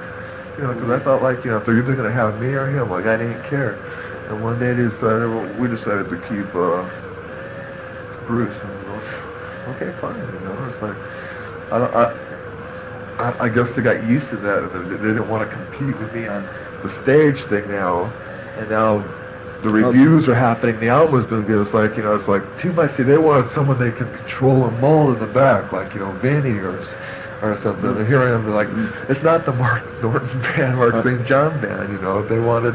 Because I felt like, if they're either going to have me or him, like, I didn't care. And one day we decided to keep Bruce. And we go, okay, fine. It's like, I guess they got used to that, and they didn't want to compete with me on the stage thing now. And now the reviews are happening. The album was doing good. It's like, it's like too much. See, they wanted someone they could control and mold in the back, like, Vinny or something. And here I am, like, it's not the Mark Norton band, Mark St. John band, They wanted,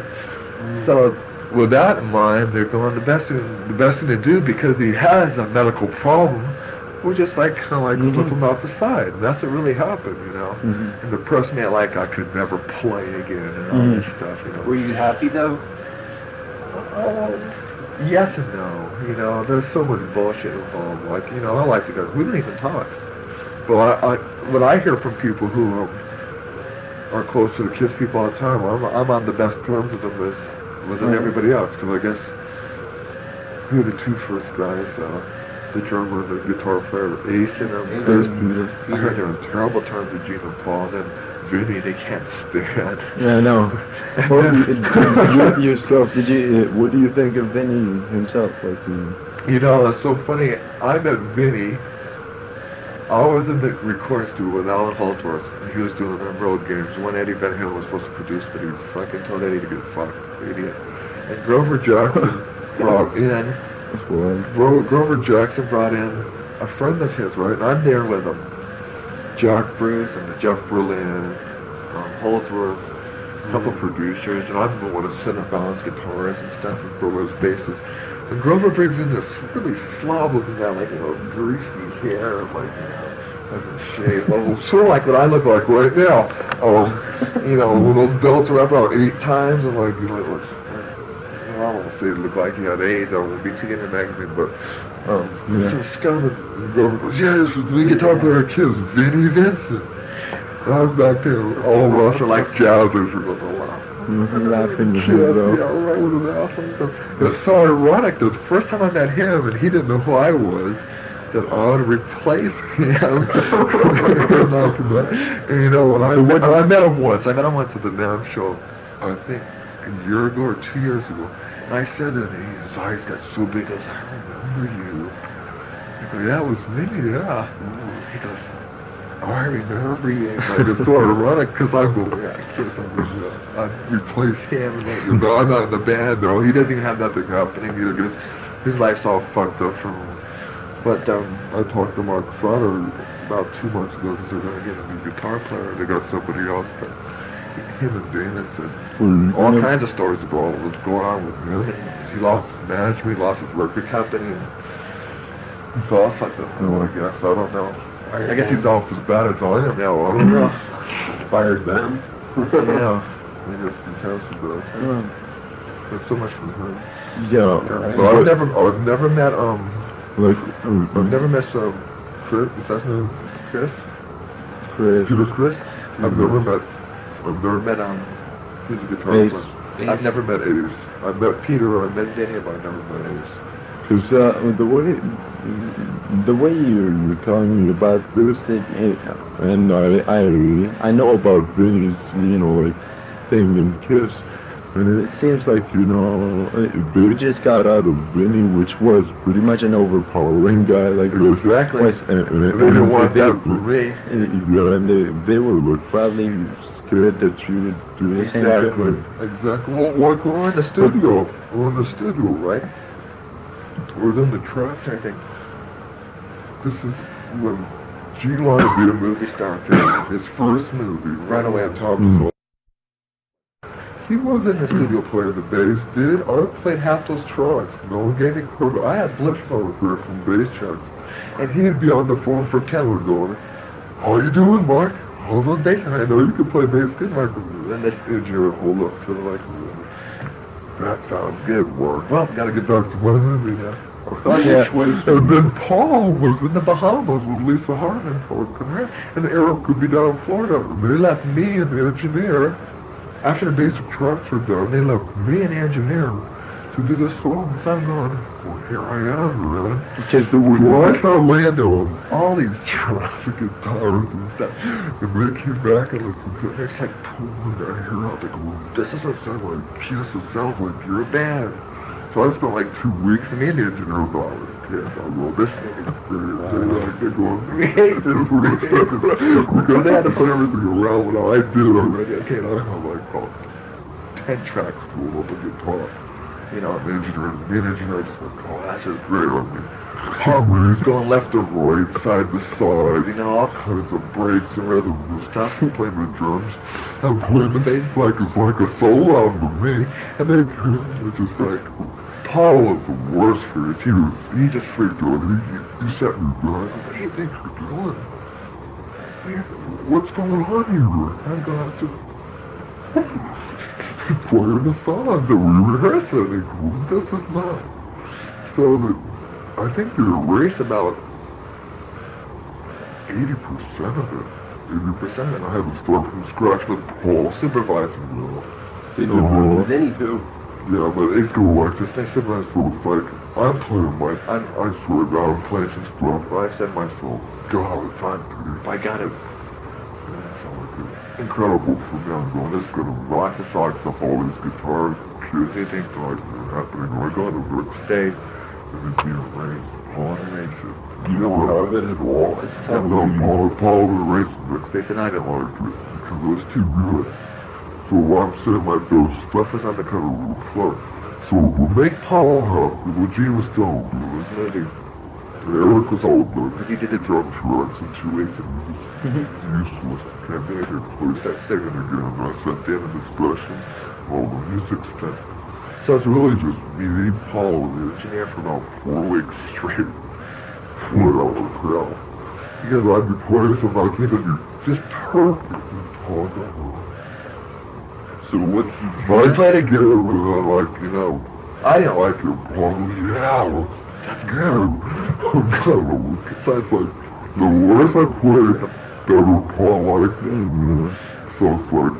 so with that in mind, they're going, the best thing to do, because he has a medical problem, we'll just like kind of like slip him off the side. And that's what really happened, Mhm. And depressed me, like I could never play again and all this stuff, Were you happy though? Yes and no. There's so much bullshit involved. Like, I like to go, we don't even talk. But what I hear from people who are close to the Kiss people all the time, I'm on the best terms with them with everybody else. Because I guess who are the two first guys? The drummer and the guitar player, Ace and I heard they're on terrible terms with Gene and Paul. And then Vinny, they can't stand. Yeah, no. Well, yourself, what do you think of Vinny himself? Like, It's so funny. I met Vinny. I was in the recording studio with Alan Holdsworth, and he was doing them road games. When Eddie Van Halen was supposed to produce, but he fucking told Eddie to get fucked, idiot. And Grover Jackson brought in. Grover Jackson brought in a friend of his, right? And I'm there with him. Jack Bruce and Jeff Berlin, Holdsworth, a couple producers, and I'm the one that's sitting balance guitars and stuff, and Grover's basses. And Grover brings in this really slob-looking guy, like, greasy hair, and like, hasn't shaved. Sort of like what I look like right now. With those belts wrapped around 8 times, and like, looks. I don't want to say it looked like he had AIDS. I won't be too in the magazine, but some scum. And Grover goes, yeah, this is the guitar player at Kiss, Vinnie Vincent. And I was back there, all of us are like jazzers. We're going to laugh. laughing with Yeah, him, right with an ass and stuff. It's so ironic, though. The first time I met him, and he didn't know who I was, that ought to replace him. And you know, when I met him once. I met him once at the NAMM show, I think a year ago or 2 years ago. And I said to him, his eyes got so big, I goes, I remember you. I go, yeah, it was me, yeah. He goes, I remember you. And I just sort of ironic because I go, yeah, I can't I'd replace him. And like, I'm not in the band, though. He doesn't even have nothing happening either because his life's all fucked up for him. But I talked to Mark Sutter about 2 months ago because they're going to get a new guitar player. They got somebody else, but him and Dana said all kinds of stories about what was going on with him. He lost his management, he lost his record company. And so I fucked up, I guess. I don't know. I guess he's off as bad as I am now. I don't know. Fired them. Yeah. Maybe it's his house is bad. There's so much from him. Yeah. So I've never met Like, I've never met Chris. Is that his name? Chris? Peter Chris? I've never met he's a guitar Ace. player. I've never met Ace. I've met Peter, I've met Danny, but I've never met Ace. because the way you're telling me about this, and I know about Vinny's, like, thing in Kiss, and it seems like, they just got out of Vinny, which was pretty much an overpowering guy, like, Exactly. and They didn't want that for me. and they were probably scared that you would do the same thing. Exactly. Well, like we're in the studio. Right? We're in the tracks, I think. This is when Gene wanted to be a movie star. His first movie, right away on top of it. He was in the studio playing the bass, dude. I played half those tracks. No one gave me credit. I had blips over here from bass tracks. And he'd be on the phone for Kenwood going, how you doing, Mark? How's those bass? And I know you can play bass too, Mark. And this engineer would hold up to the microphone. That sounds good, Mark. Well, gotta get back to my movie now. And then Paul was in the Bahamas with Lisa Harmon for career, and Eric could be down in Florida. And they left me and the engineer. After the basic tracks were done, they left me and the engineer to do this song. So I'm going, well, here I am, man. Because I saw Lando on all these Jurassic guitars and stuff. And then I came back and listened to it. It's like pulling that hair out. Like, well, this doesn't sound like Kiss. It sounds like you're a band. So I spent like 2 weeks, and me and the engineer thought, yes, I will. This thing is great. They're going, we hate this. Because they had to put everything around what I did already. Okay, now I have like about 10 tracks full of a guitar. And the engineer just went, oh, that's just great on me. Harmonies going left to right, side to side, all kinds of breaks and rhythms and stuff. Playing the drums. I'm playing the bass like it's like a solo album to me. And then it's just like, Paul was the worst for it. He just freaked out. He sat me down. What do you think you're doing? What's going on here? I'm going to playing the songs that we rehearsed. And this is not. So I think they erase about 80% of it. 80% of it. I had to start from scratch with Paul supervising me. Vinny too. Yeah, but it's cool, like, this thing sometimes feels like, I'm playing I swear to God, I'm playing some stuff, and I said to myself, God, it's time to, if I got it, it's like incredible for me, I'm going, this is gonna rock the socks off all these guitars, kids, they think like, what's happening, I got to work stage, and it's being arranged, Paul arranged it. You don't have it at all. It's tough. Paul arranged the mix, they said I didn't want to do it, because it was too good. So I'm saying like those stuff is on the kind of floor. So we'll make Paul up, what Gene was telling me was maybe Eric was old, but he did the drum tracks in 2 weeks and he was useless. Can't be able to start singing again. And I spent the end of his sessions, all the music stuff. So it's really just me, Paul, and the engineer for about 4 weeks straight. Without a crowd. Because I'd be playing some like, just perfect. And Paul got so what I try to get over like, I didn't like your Paul. Yeah, well, that's good. Besides, like, the worse I play, the better Paul liked it. So it's like,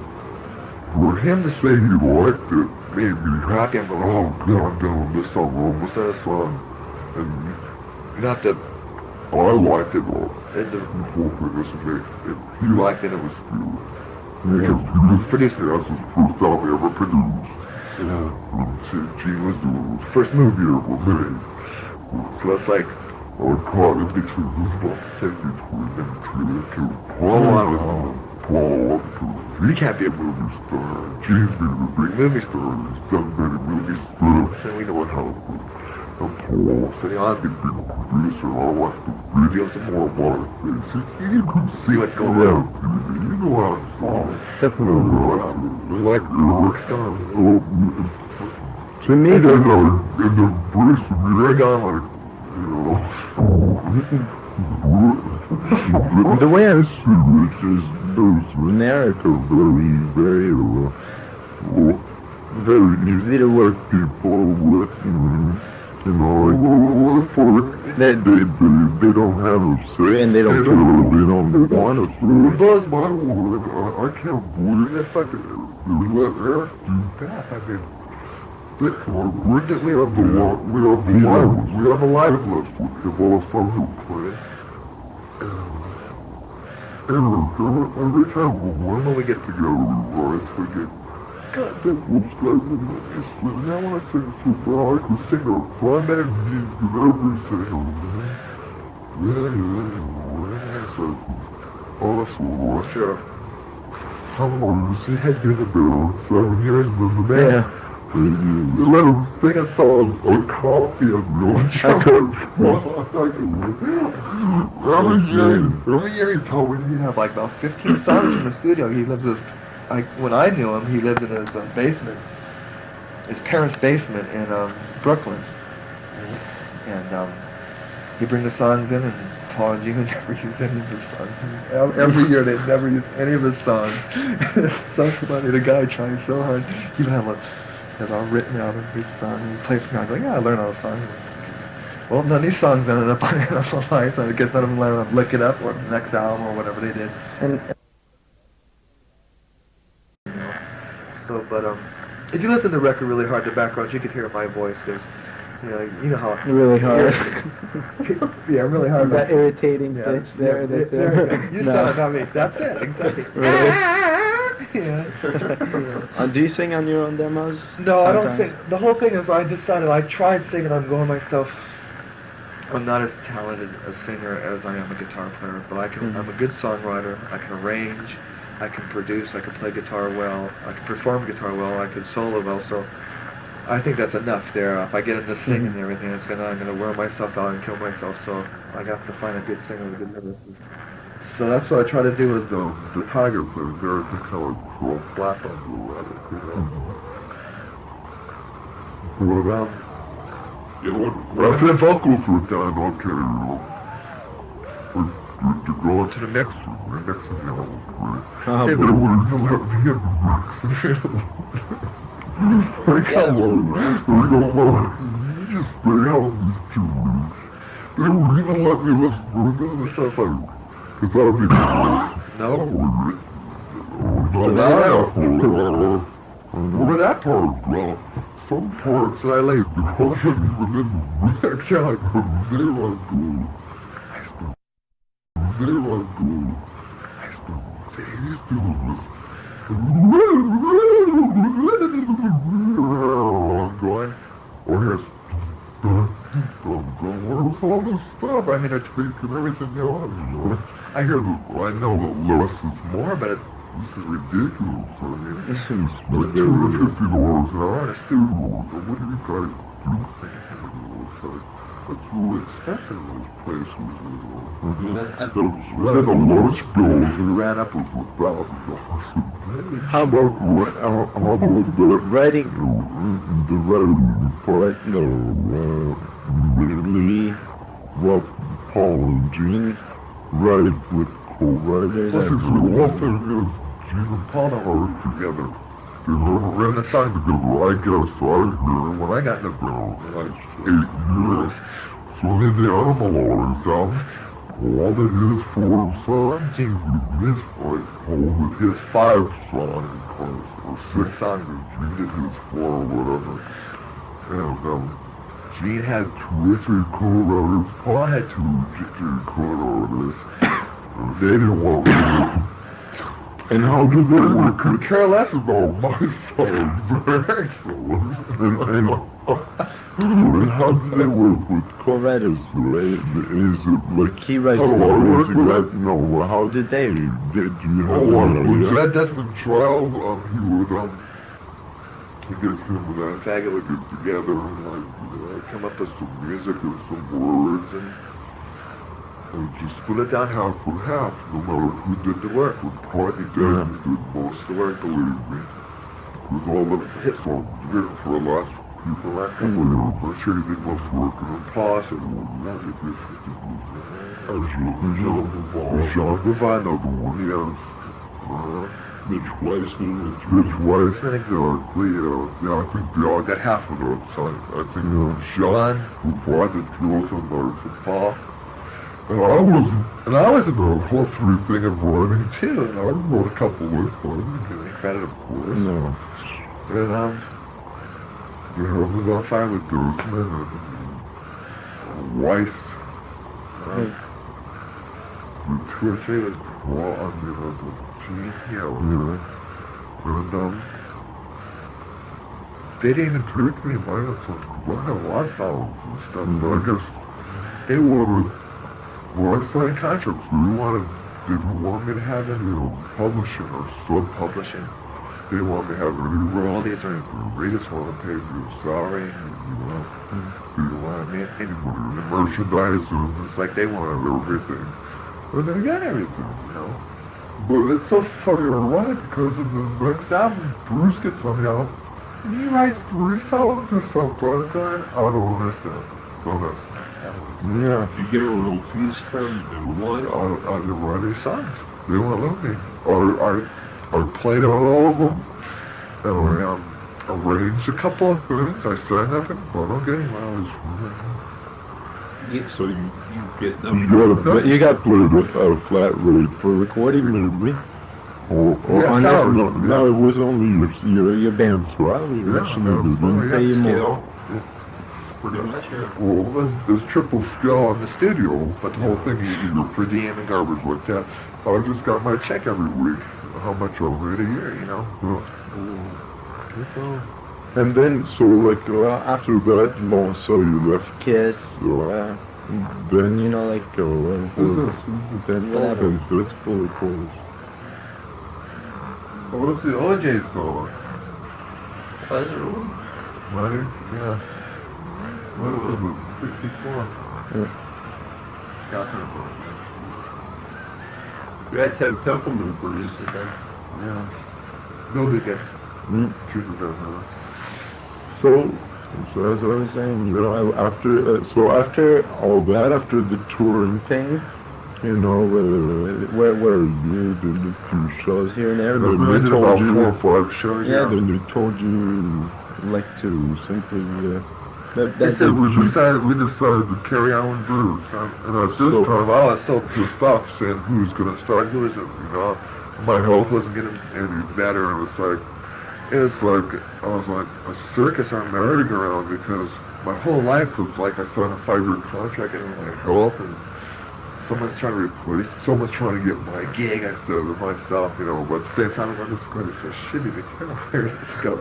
for him to say he liked it made me happy. I'm going, oh, God, I'm doing this song, almost that song. And not that I liked it all. And the, The whole thing was amazing. He liked it, it was good. Because he was producing it. That was the first album he ever produced. Gene was doing the first movie ever made. So it's like, I caught in between these both take between them two. Paul he can't be a movie star. Gene's been a big movie star. He's done many movies. So we know what Hollywood. And Paul said, I'd be a big producer and I watch the videos and more about it. You can see what's going on. You know how it's going. Definitely. Like it works on. To me, And the British, they're gone like, the way I see it is those narrative very easy to work people with, they don't have a say and they don't want to It does my work. I can't believe that fucking let Eric do that. I mean, we have a live list with all the songs we play. Every time when we get together, we write, we get, God, that was like, and I want to sing super hard, I can sing a fun and oh, that's what sure. How long was he had to the bill? 7 years was the man. Yeah. Let him sing a song on coffee and lunch. Every year he told me he had like about 15 songs in the studio. He lives in his, like when I knew him, he lived in his basement, his parents' basement in Brooklyn. And he'd bring the songs in, and Paul and Gene would never use any of his songs. Every year they'd never use any of his songs. It's so funny. The guy trying so hard. He'd have it all written out of his song. He'd play for me. I'd go, yeah, I learned all the songs. Well, none of these songs ended up on Animal Life, so I guess none of them ended up Look It Up or the next album or whatever they did. And So, but if you listen to the record really hard, the background, you could hear my voice because, you know how. really hard. Yeah, really hard. That irritating Yeah. pitch there. You No. sound not me. That's it. Exactly. Yeah. Do you sing on your own demos? No, I don't sometimes? think. The whole thing is I decided, I tried singing, I'm going myself. I'm not as talented a singer as I am a guitar player, but I'm a good songwriter, I can arrange, I can produce, I can play guitar well, I can perform guitar well, I can solo well, so I think that's enough there. If I get into singing and everything, I'm gonna wear myself out and kill myself, so I have to find a good singer with good lyricist. So that's what I try to do with the Tiger players. They're just kind of cool flat on the leather, What about? Well, I play vocals with Don okay, to go into the next room. The next room, hey, but it wouldn't let me in the mix. Come on, you just stay out these 2 weeks. They wouldn't even let me listen to the stuff like. Because I mean, no. Well, that part, well, some parts that I laid within the mix, I put 0 to I spent 0 to I spent days doing this. Going, or here's where's all this stuff? I mean, they're tweaking everything else, I hear I know that Lewis is more, but this is ridiculous. I mean, like $250 an hour in a studio. What do you guys do? That's really expensive in those places. Then the lowest bills, we ran up with $1,000. How about the writing? The writing part, really, well, Paul and Gene write with co-writers. One thing is, Gene and Paul don't work together. They never ran a song together. I guess so. I hear when I got in the band, like 8 years. So in the Animal Always album, all they did is 4 songs. Gene did his voice, Paul with his 5 songs, or 6 songs. Gene did his 4 or whatever. And Gene had 2 or 3 co-writers. Paul had 2 or 3 co-writers. They didn't want to. And how did they work Could care less about my songs or her songs. and how did they work with co-writers? Right? Is it like He writes how do I the work lyrics. with that? No, how did they? Did you have Oh, an idea? that Desmond Child, he would, he gets him and that faggot would get together and come up with some music or some words and just split it down half for half, no matter who did the work. When Courtney Desmond did most of the work, believe me. With all the hit songs written for the last couple of years, I'm sure he did most work and Paul said, Jean Devine, another one, he has, Mitch Weissman, Rich Weissman, exactly, I think they all got half of it, so I think Sean, who brought the girls on board for Paul, and I was in the whole through thing of writing too, and I wrote a couple words for him, and give me credit, of course. no. And, the Herb was on fire with Grossman and Weiss. The 2 or 3 was Paul, the Gene Hill, and, they didn't even trick me by it, so I have a lot of songs and stuff, but I guess they wanted, well, I signed contracts, they didn't want me to have any, publishing or sub-publishing. They didn't want me to have any royalties or anything. They just want to pay for your salary, they didn't want me any money, the merchandise, and it's like they wanted everything. And they got everything, But it's so fucking ironic because in the next album, Bruce gets on the album, and he writes Bruce songs or something. I don't understand. Don't understand. Yeah, if you get a little piece from them, what? I didn't write any songs. They won't let me. I played on all of them. And I arranged a couple of things. I sang them, but I don't get any mileage from it. So you get them. You got played with a flat rate for recording, maybe. Or Yeah, on salary. no, it was only your band's royalty. Didn't pay you more. Pretty much, yeah. Well, there's triple skill in the studio, but the whole thing, you're per diem and garbage like that. I just got my check every week. How much I made a year, And then, so like after that, so you left Kiss. Then Then what happened? Let's pull it forward. What's the OJ song? Was it really? Money? Yeah. What was it? 64? We had Ted Templeman produce it then. Yeah. No big guess. Mm. Truth is that, So as I was saying, after all that, after the touring thing, where you did a few shows here and there, I then did they told about you, 4 or 5 shows. then they told you like to simply They said we decided to carry on with Bruce, and at this time I was so pissed off saying who's gonna start, who isn't, My health wasn't getting any better, and it was like I was like a circus on merry-go-round because my whole life was like I signed a 5-year contract and my health, and someone's trying to replace, someone's trying to get my gig instead of myself, but at the same time I'm just going to say, shitty, they can't hire this guy.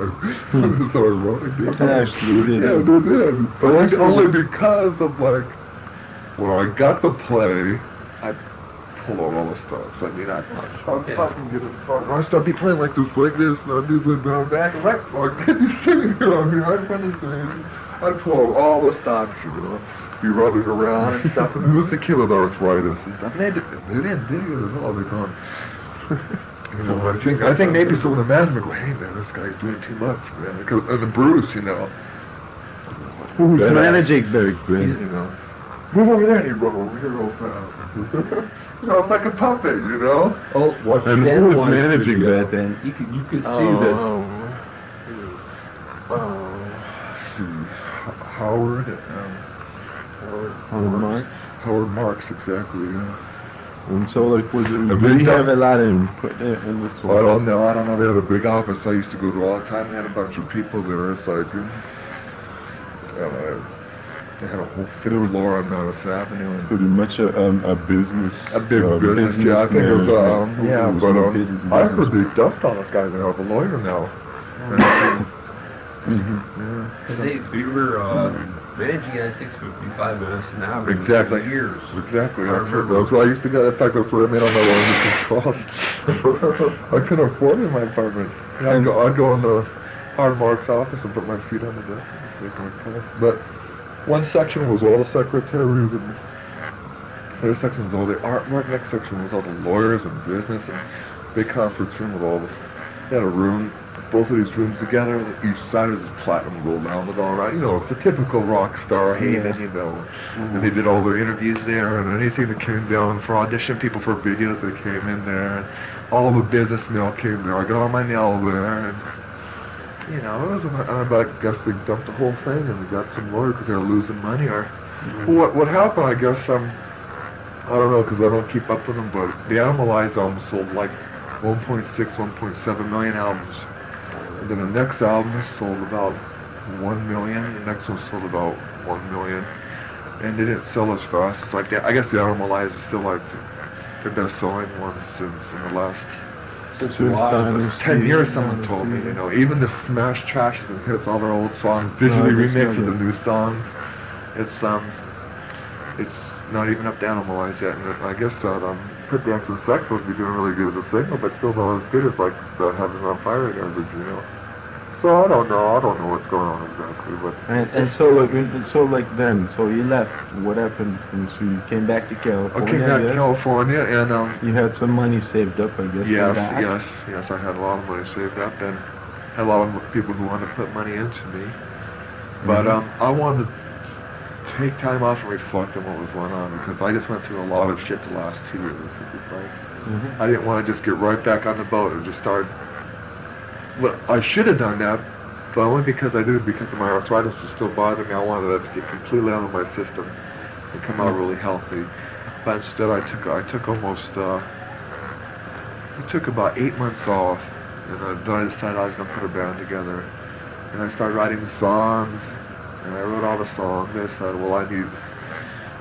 It's ironic. actually Yeah, they did. But only because of when I got the play, I pulled out all the stops. I mean, I fucking get it. I started be playing like this, and I'd do the down back, right? Like, you sitting here on me, right in front of the stage. I'd pull out all the stops, be running around and stuff, and it was the killer arthritis and stuff. They didn't dig it at all. They're going, I think maybe some of the management go, hey man, this guy's doing too much, man. And the Bruce, Who's managing back then? Move over there and you run over here real fast. I'm like a puppet, Oh, what And Ben who was wanted to managing do, that then? You could see that. Howard, Howard Marks? Howard Marks, exactly, yeah. And so, was it, big did you have time- a lot of input in this I don't know. They had a big office I used to go to all the time. They had a bunch of people there. It's like, They had a whole floor on Madison Avenue and Pretty much a business. a big business. Yeah, I think it was. Yeah, but I heard they dumped on this guy. They have a lawyer now. Because we were managing at 655 minutes an hour. Exactly. For years. Exactly. I remember. That's where I used to go. In fact, that's where I made all my loans and calls. I couldn't afford it in my apartment. I'd go in the Hard Mark's office and put my feet on the desk and make my calls. But one section was all the secretaries and the other section was all the artwork. Next section was all the lawyers and business and big conference room with all the. They had a room. Both of these rooms together, each side is a platinum gold album all right. You know, it's a typical rock star haven, you know. And they did all their interviews there, and anything that came down for audition people for videos, they came in there. And all the business mail came there. I got all my mail there, and you know, it was. I guess they dumped the whole thing, and they got some lawyers because they were losing money. Or what happened? I guess I don't know because I don't keep up with them, but the Animalize album sold like 1.6, 1.7 million albums. And then the next album sold about 1 million. The next one sold about 1 million. And they didn't sell as fast. It's like I guess the Animalize is still like the best selling ones in the last Since a while. 10 years. Someone told me, you know, even the smash trashes and hits all their old songs, digitally remixed with the new songs. It's not even up to Animalize yet. And I guess that Put Dance and Sex would be doing really good as a single, but still not as good as like the Heaven on Fire garbage, you know. So I don't know what's going on exactly, but And so like then, so you left. What happened? And so you came back to California. I came back to yes? California and You had some money saved up, I guess. yes, for that. yes, I had a lot of money saved up and had a lot of people who wanted to put money into me. But I wanted to take time off and reflect on what was going on because I just went through a lot of shit the last 2 years. It's just like I didn't want to just get right back on the boat and just start. Well, I should have done that, but only because I did it because of my arthritis was still bothering me. I wanted that to get completely out of my system and come out really healthy. But instead, I took almost. It took about 8 months off, and then I decided I was going to put a band together, and I started writing the songs. And I wrote all the songs. They said, well, I need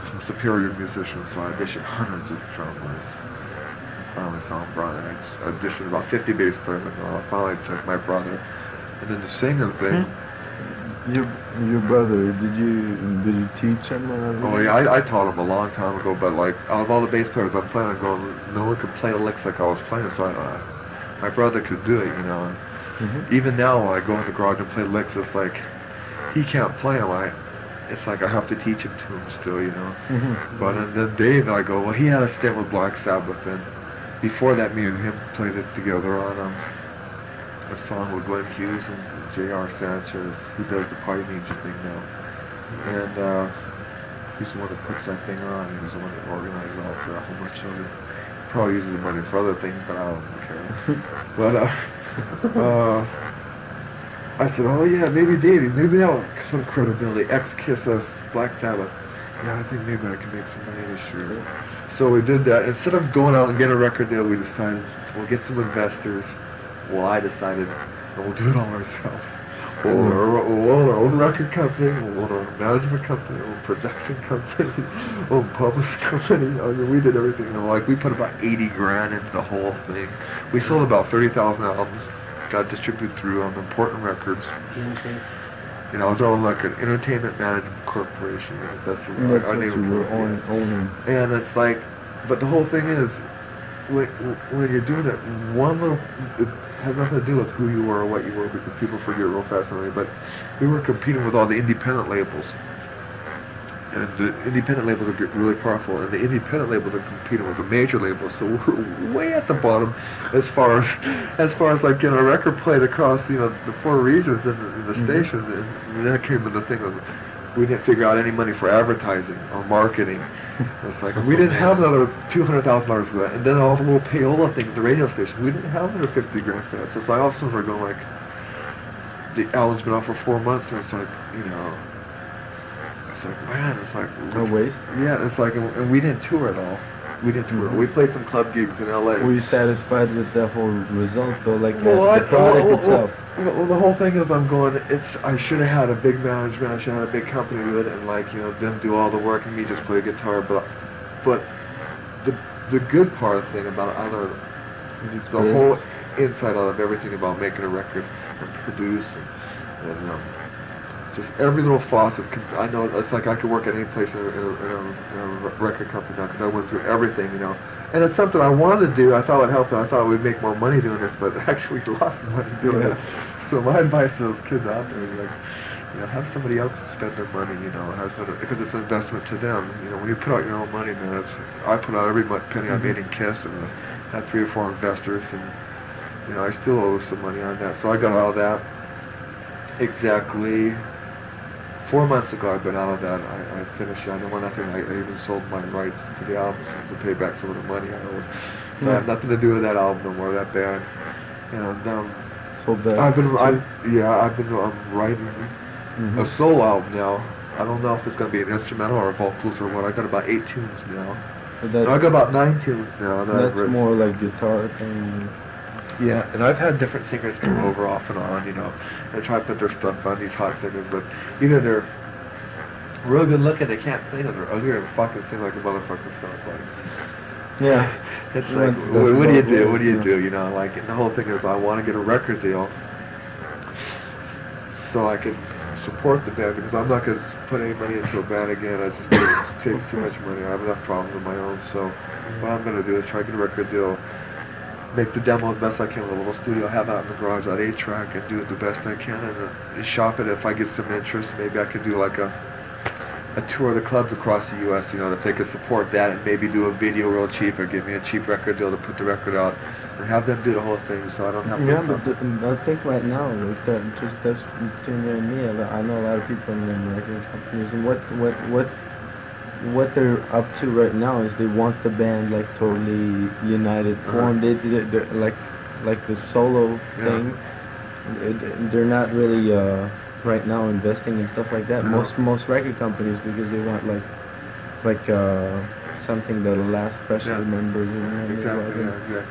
some superior musicians, so I auditioned hundreds of drummers. Finally found Brian. I auditioned about 50 bass players, and I finally took my brother. And then the singing thing. Your brother, did you teach him? Oh yeah, I taught him a long time ago, but like out of all the bass players I'm playing, no one could play the licks like I was playing, so my brother could do it, you know. Even now when I go in the garage and play licks, it's like he can't play them. It's like I have to teach him to him still, you know. But then Dave, I go, well, he had a stint with Black Sabbath, and before that, me and him played it together on a song with Glenn Hughes and J.R. Sanchez, who does the Party Ninja thing now. And he's the one that puts that thing on. He was the one that organized all for homeless children. Probably uses the money for other things, but I don't care. But I said, oh yeah, maybe Davey, maybe that'll have some credibility. X-Kiss us, Black Sabbath. Yeah, I think maybe I can make some money this year. So we did that. Instead of going out and getting a record deal, we decided we'll get some investors. Well, I decided we'll do it all ourselves. We'll own our own record company, we'll own our management company, we'll own production company, we'll own publishing company. I mean, we did everything. And like, we put about 80 grand into the whole thing. We sold about 30,000 albums. Got distributed through Important Records. You know, I was on like an entertainment management corporation. That's what our name was. Owning. And it's like, but the whole thing is, when you're doing it, it has nothing to do with who you were or what you were, because people forget real fast on me. But we were competing with all the independent labels. And the independent labels are really powerful, and the independent labels are competing with the major labels, so we're way at the bottom as far as like getting a record played across, you know, the 4 regions and the stations. And then came to the thing of we didn't figure out any money for advertising or marketing. It's like we didn't have another $200,000 for that, and then all the little payola things, the radio stations, we didn't have another 50 grand for that. So it's like all of a sudden we're going like, the album's been out for 4 months, and it's like, you know. It's like, man, it's like... No waste? Yeah, it's like, and we didn't tour at all. We didn't tour. We played some club gigs in L.A. Were you satisfied with the whole result, though? Like Well, the product itself? Well, the whole thing is I'm going, I should have had a big management, I should have had a big company do it, and like, them do all the work and me just play guitar, but the good part thing about it, I don't know, the whole inside out of everything about making a record and produce and just every little faucet. I know it's like I could work at any place in a record company now because I went through everything, And it's something I wanted to do. I thought it would help. I thought we'd make more money doing this, but actually we lost money doing it. So my advice to those kids out there is have somebody else spend their money, because it's an investment to them. When you put out your own money, man, I put out every penny I made in Kiss, and I had 3 or 4 investors, and I still owe some money on that. So I got out of that exactly 4 months ago. I've been out of that. I finished it. I know one thing. I even sold my rights to the albums to pay back some of the money I owed. So I have nothing to do with that album no more. That band. I've been writing a solo album now. I don't know if it's going to be an instrumental or vocals or what. I got about 8 tunes now. I got about 9 tunes now. That's more like guitar thing. Yeah, and I've had different singers come over off and on, and try to put their stuff on, these hot singers, but either they're real good looking, they can't sing, or they're ugly, or fucking sing like a motherfucker, so it's like... Yeah. It's like, what do you do? What do you do? And the whole thing is I want to get a record deal so I can support the band, because I'm not going to put any money into a band again. It takes too much money. I have enough problems of my own, so what I'm going to do is try to get a record deal, make the demo the best I can with a little studio, have that in the garage, that 8-track, and do it the best I can, and shop it. If I get some interest, maybe I could do like a tour of the clubs across the U.S., if they could support that, and maybe do a video real cheap, or give me a cheap record deal to put the record out, and have them do the whole thing, so I don't have to... Yeah, but I think right now, that's between you and me, I know a lot of people in the record companies, and what they're up to right now is they want the band like totally united form. They're like the solo thing. They're not really right now investing in stuff like that. Most record companies, because they want like something that'll last, especially members. Exactly.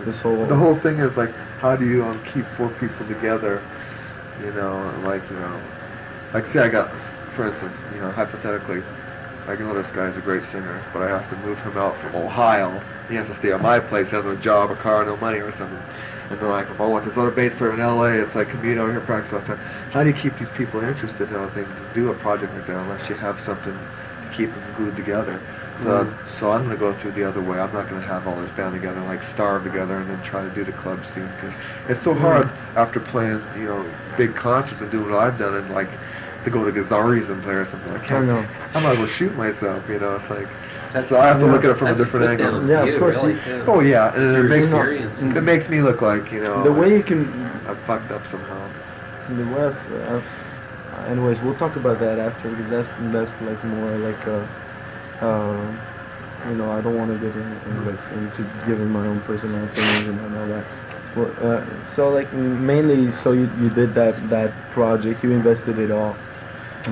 This the whole thing is like, how do you keep 4 people together? Like say I got, for instance, hypothetically, I know this guy's a great singer, but I have to move him out from Ohio. He has to stay at my place, has no job, a car, no money or something. And they're like, if I want this other bass player in LA, it's like commute over here, practice all the time. How do you keep these people interested in other things to do a project like that unless you have something to keep them glued together? So I'm going to go through the other way. I'm not going to have all this band together and like starve together and then try to do the club scene, because it's so hard after playing, big concerts and doing what I've done, and like to go to Gazzari's and play or something. I might as well shoot myself, It's like, so I have to look at it from a different angle. Yeah, of course. Really, Oh yeah, and it makes me look like, the way you can... I'm fucked up somehow. The way anyways, we'll talk about that after, because that's like more like I don't want to get into giving my own personal opinions and all that. Well, so like mainly, so you did that project, you invested it all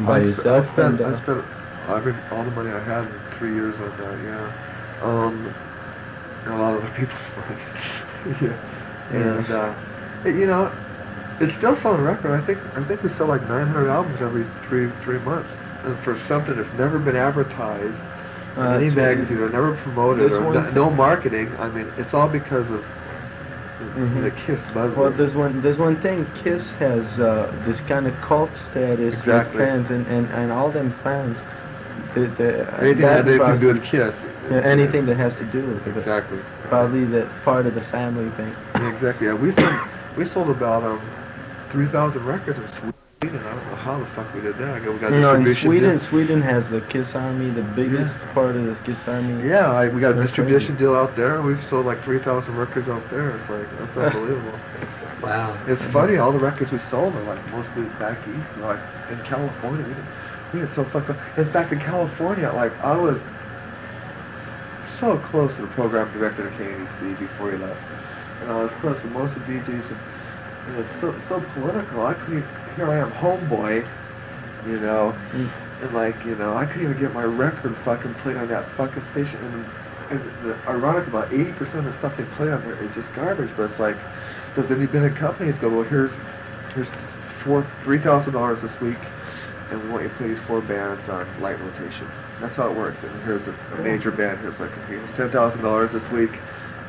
by yourself? I spent all the money I had in 3 years on that, and a lot of other people's money. And it's still selling record. I think we sell like 900 albums every three months, and for something that's never been advertised in any magazine or never promoted or no marketing. I mean, it's all because of the Kiss buzzword. Well, there's one thing. Kiss has this kind of cult status with fans, and all them fans. Anything that they can do with Kiss. Yeah, anything that has to do with it. Exactly. Probably that part of the family thing. Yeah, exactly. Yeah, we sold about 3,000 records in Sweden. I don't know how the fuck we did that. We got distribution. Sweden has the Kiss Army, the biggest part of the Kiss Army. Yeah, we got a distribution deal out there. We've sold like 3,000 records out there. It's like, that's unbelievable. Wow. It's funny, all the records we sold are like mostly back east. Like in California, we get so fucked up. In fact, in California, like I was so close to the program director of KNEC before he left. And I was close to most of the DJs. And it's so political. Here I am, homeboy, and like, I couldn't even get my record fucking played on that fucking station. And and the ironic about 80% of the stuff they play on there is just garbage. But it's like, does the independent companies go, well, here's $3,000 this week, and we want you to play these 4 bands on light rotation. That's how it works. And here's a major band. Here's like, okay, it's $10,000 this week,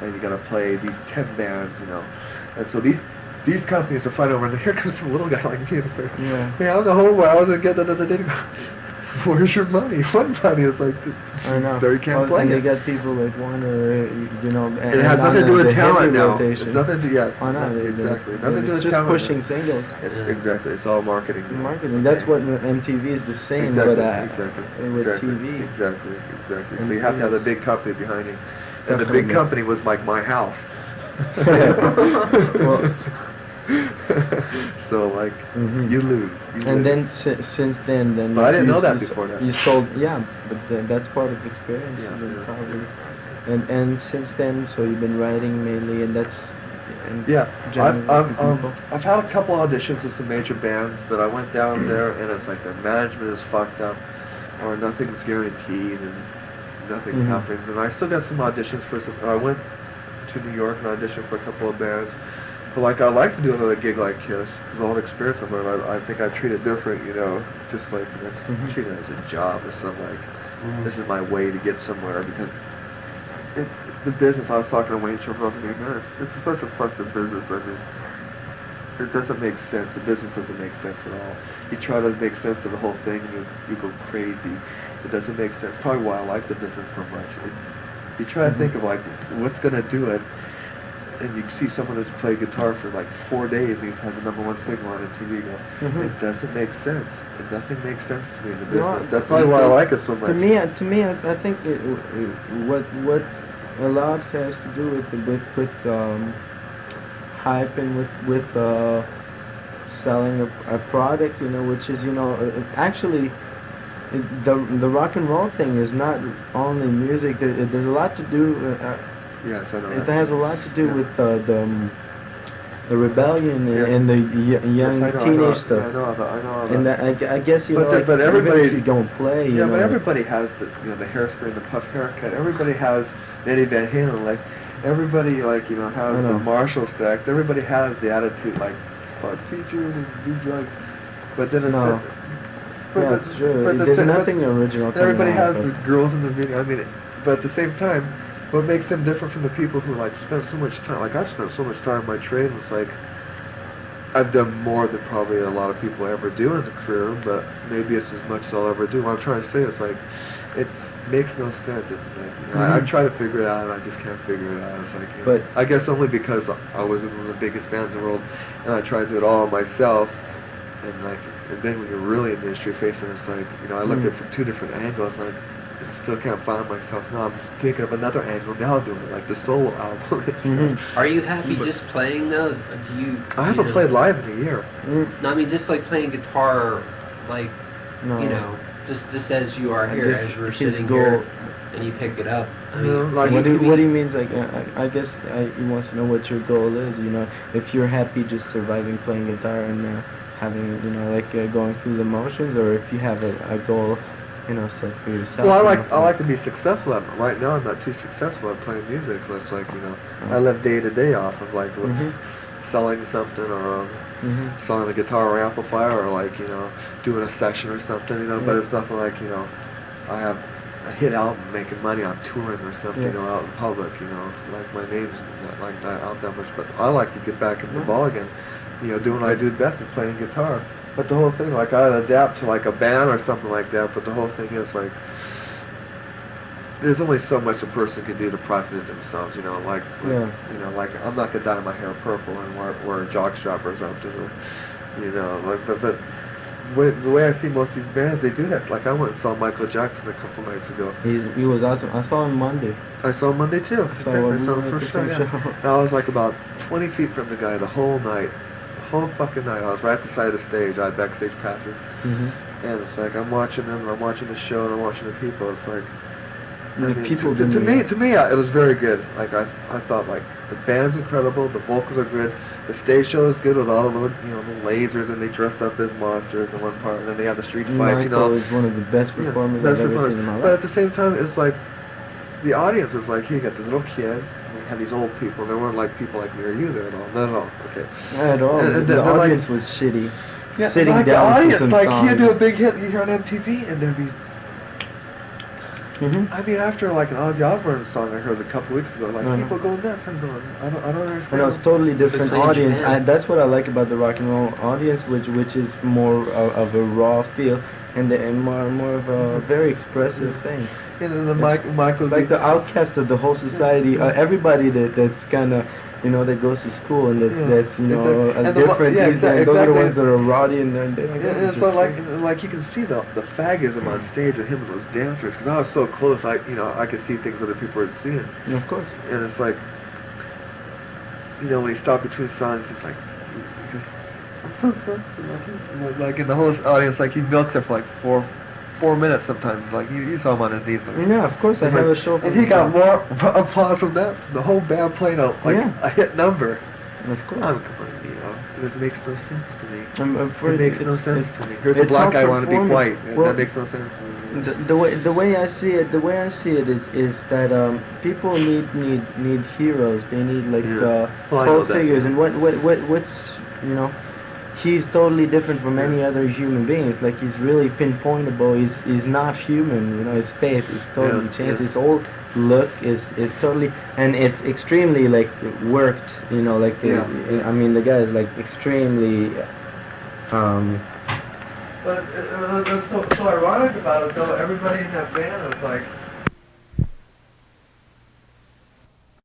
and you got to play these 10 bands, you know. And so these companies are fighting over, and here comes some little guy like me. Yeah. Hey, I'm the whole way. I wasn't getting the Where's your money? What money? It's like, I know. so you can't play and it. they got people like Warner, you know, and It has on nothing to do the with talent heavy now. rotation. It's nothing to do, yeah. Why not? Exactly. Nothing to do It's with just talent. pushing singles. Exactly. It's all marketing. Marketing. That's what MTV is the same, Exactly. but with TV. Exactly. So And you have to have a big company behind you. And the big Definitely. company was like my house. Well, so like, Mhm. you lose. and then since then, But I didn't you- know that you before that. You sold, yeah, but that's part of experience. Yeah, then yeah. probably. And since then, so you've been writing mainly, and that's and Yeah, jamming with the people. I've had a couple auditions with some major bands, but I went down there and it's like the management is fucked up, or nothing's guaranteed and nothing's Mhm. happening. And I still got some auditions for some. I went to New York and auditioned for a couple of bands. But like, I'd like to do another gig like Kiss, because all the experience I've learned, I think I treat it different, you know, just like, Mhm. treat it as a job or something like, this is my way to get somewhere, because the business, I was talking to Wayne Shore, man, it's such a fucked up business. I mean, it doesn't make sense. The business doesn't make sense at all. You try to make sense of the whole thing, and you go crazy. It doesn't make sense. Probably why I like the business so much. You try to think of like, what's gonna do it, and you see someone who's played guitar for like 4 days, and he has a #1 single on TV. You go, Mhm. it doesn't make sense. Nothing makes sense to me in the No, business. That's probably why I like it so much. To me, I think what a lot has to do with hype and with selling a product, you know, which is, you know, actually the rock and roll thing is not only music. There's a lot to do. Yes, I know It that. has a lot to do Yeah. with the rebellion Yeah. and the young Yes, I know, teenage stuff. Yeah, I know that. And I guess, you But know, the- like, but even everybody's- if you don't play, you Yeah, know. but everybody has the, you know, the hairspray and the puff haircut. Everybody has Eddie Van Halen. Like, everybody, like, you know, has I know. the Marshall stacks. Everybody has the attitude, like, fuck teachers and do drugs. But then it's No. Yeah, it's true. There's nothing original coming Everybody out has of the it. girls in the video. I mean, but at the same time, what makes them different from the people who, like, spend so much time, like, I've spent so much time in my trade, and it's like, I've done more than probably a lot of people ever do in a career, but maybe it's as much as I'll ever do. What I'm trying to say is, like, it makes no sense. It's like, you know, I try to figure it out, and I just can't figure it out. It's like, you know, But- I guess only because I was in one of the biggest bands in the world, and I tried to do it all myself, and like, and then when you're really in the industry facing, it's like, you know, I looked at it from 2 different angles, and I still can't find myself. Now I'm thinking of another angle now doing it, like the solo album. and stuff. Mhm. Are you happy But- just playing though? Do you? I haven't you know- played live in a year. Mm, No, I mean just like playing guitar, like no. you know, just as you are I here, guess as you're his sitting goal- here, and you pick it up. I mean, No, like- What you do you mean? Like, I guess he wants to know what your goal is. You know, if you're happy just surviving playing guitar and having, you know, like going through the motions, or if you have a goal, you know, set for yourself. Well, you I know, like to be successful at it. Right now, I'm not too successful at playing music. So it's like, you know, Oh. I live day to day off of like Mhm. selling something or Mhm. selling a guitar or amplifier or like, you know, doing a session or something, you know, but Yeah. it's nothing like, you know, I have a hit album making money on touring or something, Yeah. you know, out in public, you know, like my name's not like that out that much, but I like to get back in the Yeah. ball again, you know, doing what I do best is playing guitar. But the whole thing, like, I'd adapt to like a band or something like that, but the whole thing is like, there's only so much a person can do to prosecute themselves, you know, like, Yeah. you know, like, I'm not gonna dye my hair purple and wear a jockstrap or something, or, you know, like, but the way I see most of these bands, they do that. Like, I went and saw Michael Jackson a couple nights ago. He was awesome. I saw him Monday. I saw him Monday too. saw I him saw him at first the show, same yeah. show. And I was like about 20 feet from the guy the whole night. The whole fucking night. I was right at the side of the stage. I had backstage passes. Mhm. And it's like, I'm watching them, and I'm watching the show, and I'm watching the people. It's like, The people to didn't me, react. it was very good. Like, I thought, like, the band's incredible, the vocals are good, the stage show is good with all the, you know, the lasers, and they dress up as monsters in one part, and then they have the street fights, you know. Michael is one of the best Yeah, performers best I've ever performers. seen in my But at life. the same time, it's like, the audience was like, you got this little kid, and you had these old people. They weren't like people like me or you there at all. Not at all. Okay. Not at all. And the they're like- audience was shitty. Yeah, Sitting like down the for audience, some like songs. he'd do a big hit you hear on MTV, and there'd be. Mhm. I mean, after like an Ozzy Osbourne song I heard a couple weeks ago, like Mhm. people go nuts. I'm going, I don't understand. I know it's totally different It's like audience. Japan. That's what I like about the rock and roll audience, which is more of a raw feel and more of a very expressive thing. And then the Michael. It's like the outcast of the whole society. Everybody that's kind of, you know, that goes to school and Yeah, that's you know exactly. as And the different. yeah, These guys, those are the exactly. ones that are rowdy and they're like, And "Oh, it's just like crazy." like you can see the fagism on stage with him and those dancers because I was so close. I could see things other people were seeing, And of course. and it's like when he stopped between songs, it's like like in the whole audience, like he milks it for like 4 minutes sometimes. It's like you saw him on his knees. Like, Yeah, of course. I it's have like- a show. and he got more applause from that. The whole band playing a Yeah. a hit number. Of course. I'm going, it makes no sense to me. I'm It makes no it's- sense it's- to me. Here's a it's black not guy want to be performance. white. And Well, that makes no sense to me. the way I see it is that people need heroes. They need like Yeah. Well, I know whole that. figures. And what's you know, he's totally different from any other human being. It's like he's really pinpointable. He's not human. You know, his face is totally Yeah, changed. yeah. His whole look is totally, and it's extremely like worked. You know, like Yeah. I mean, the guy is like extremely. But that's so ironic about it, though. Everybody in that band is like,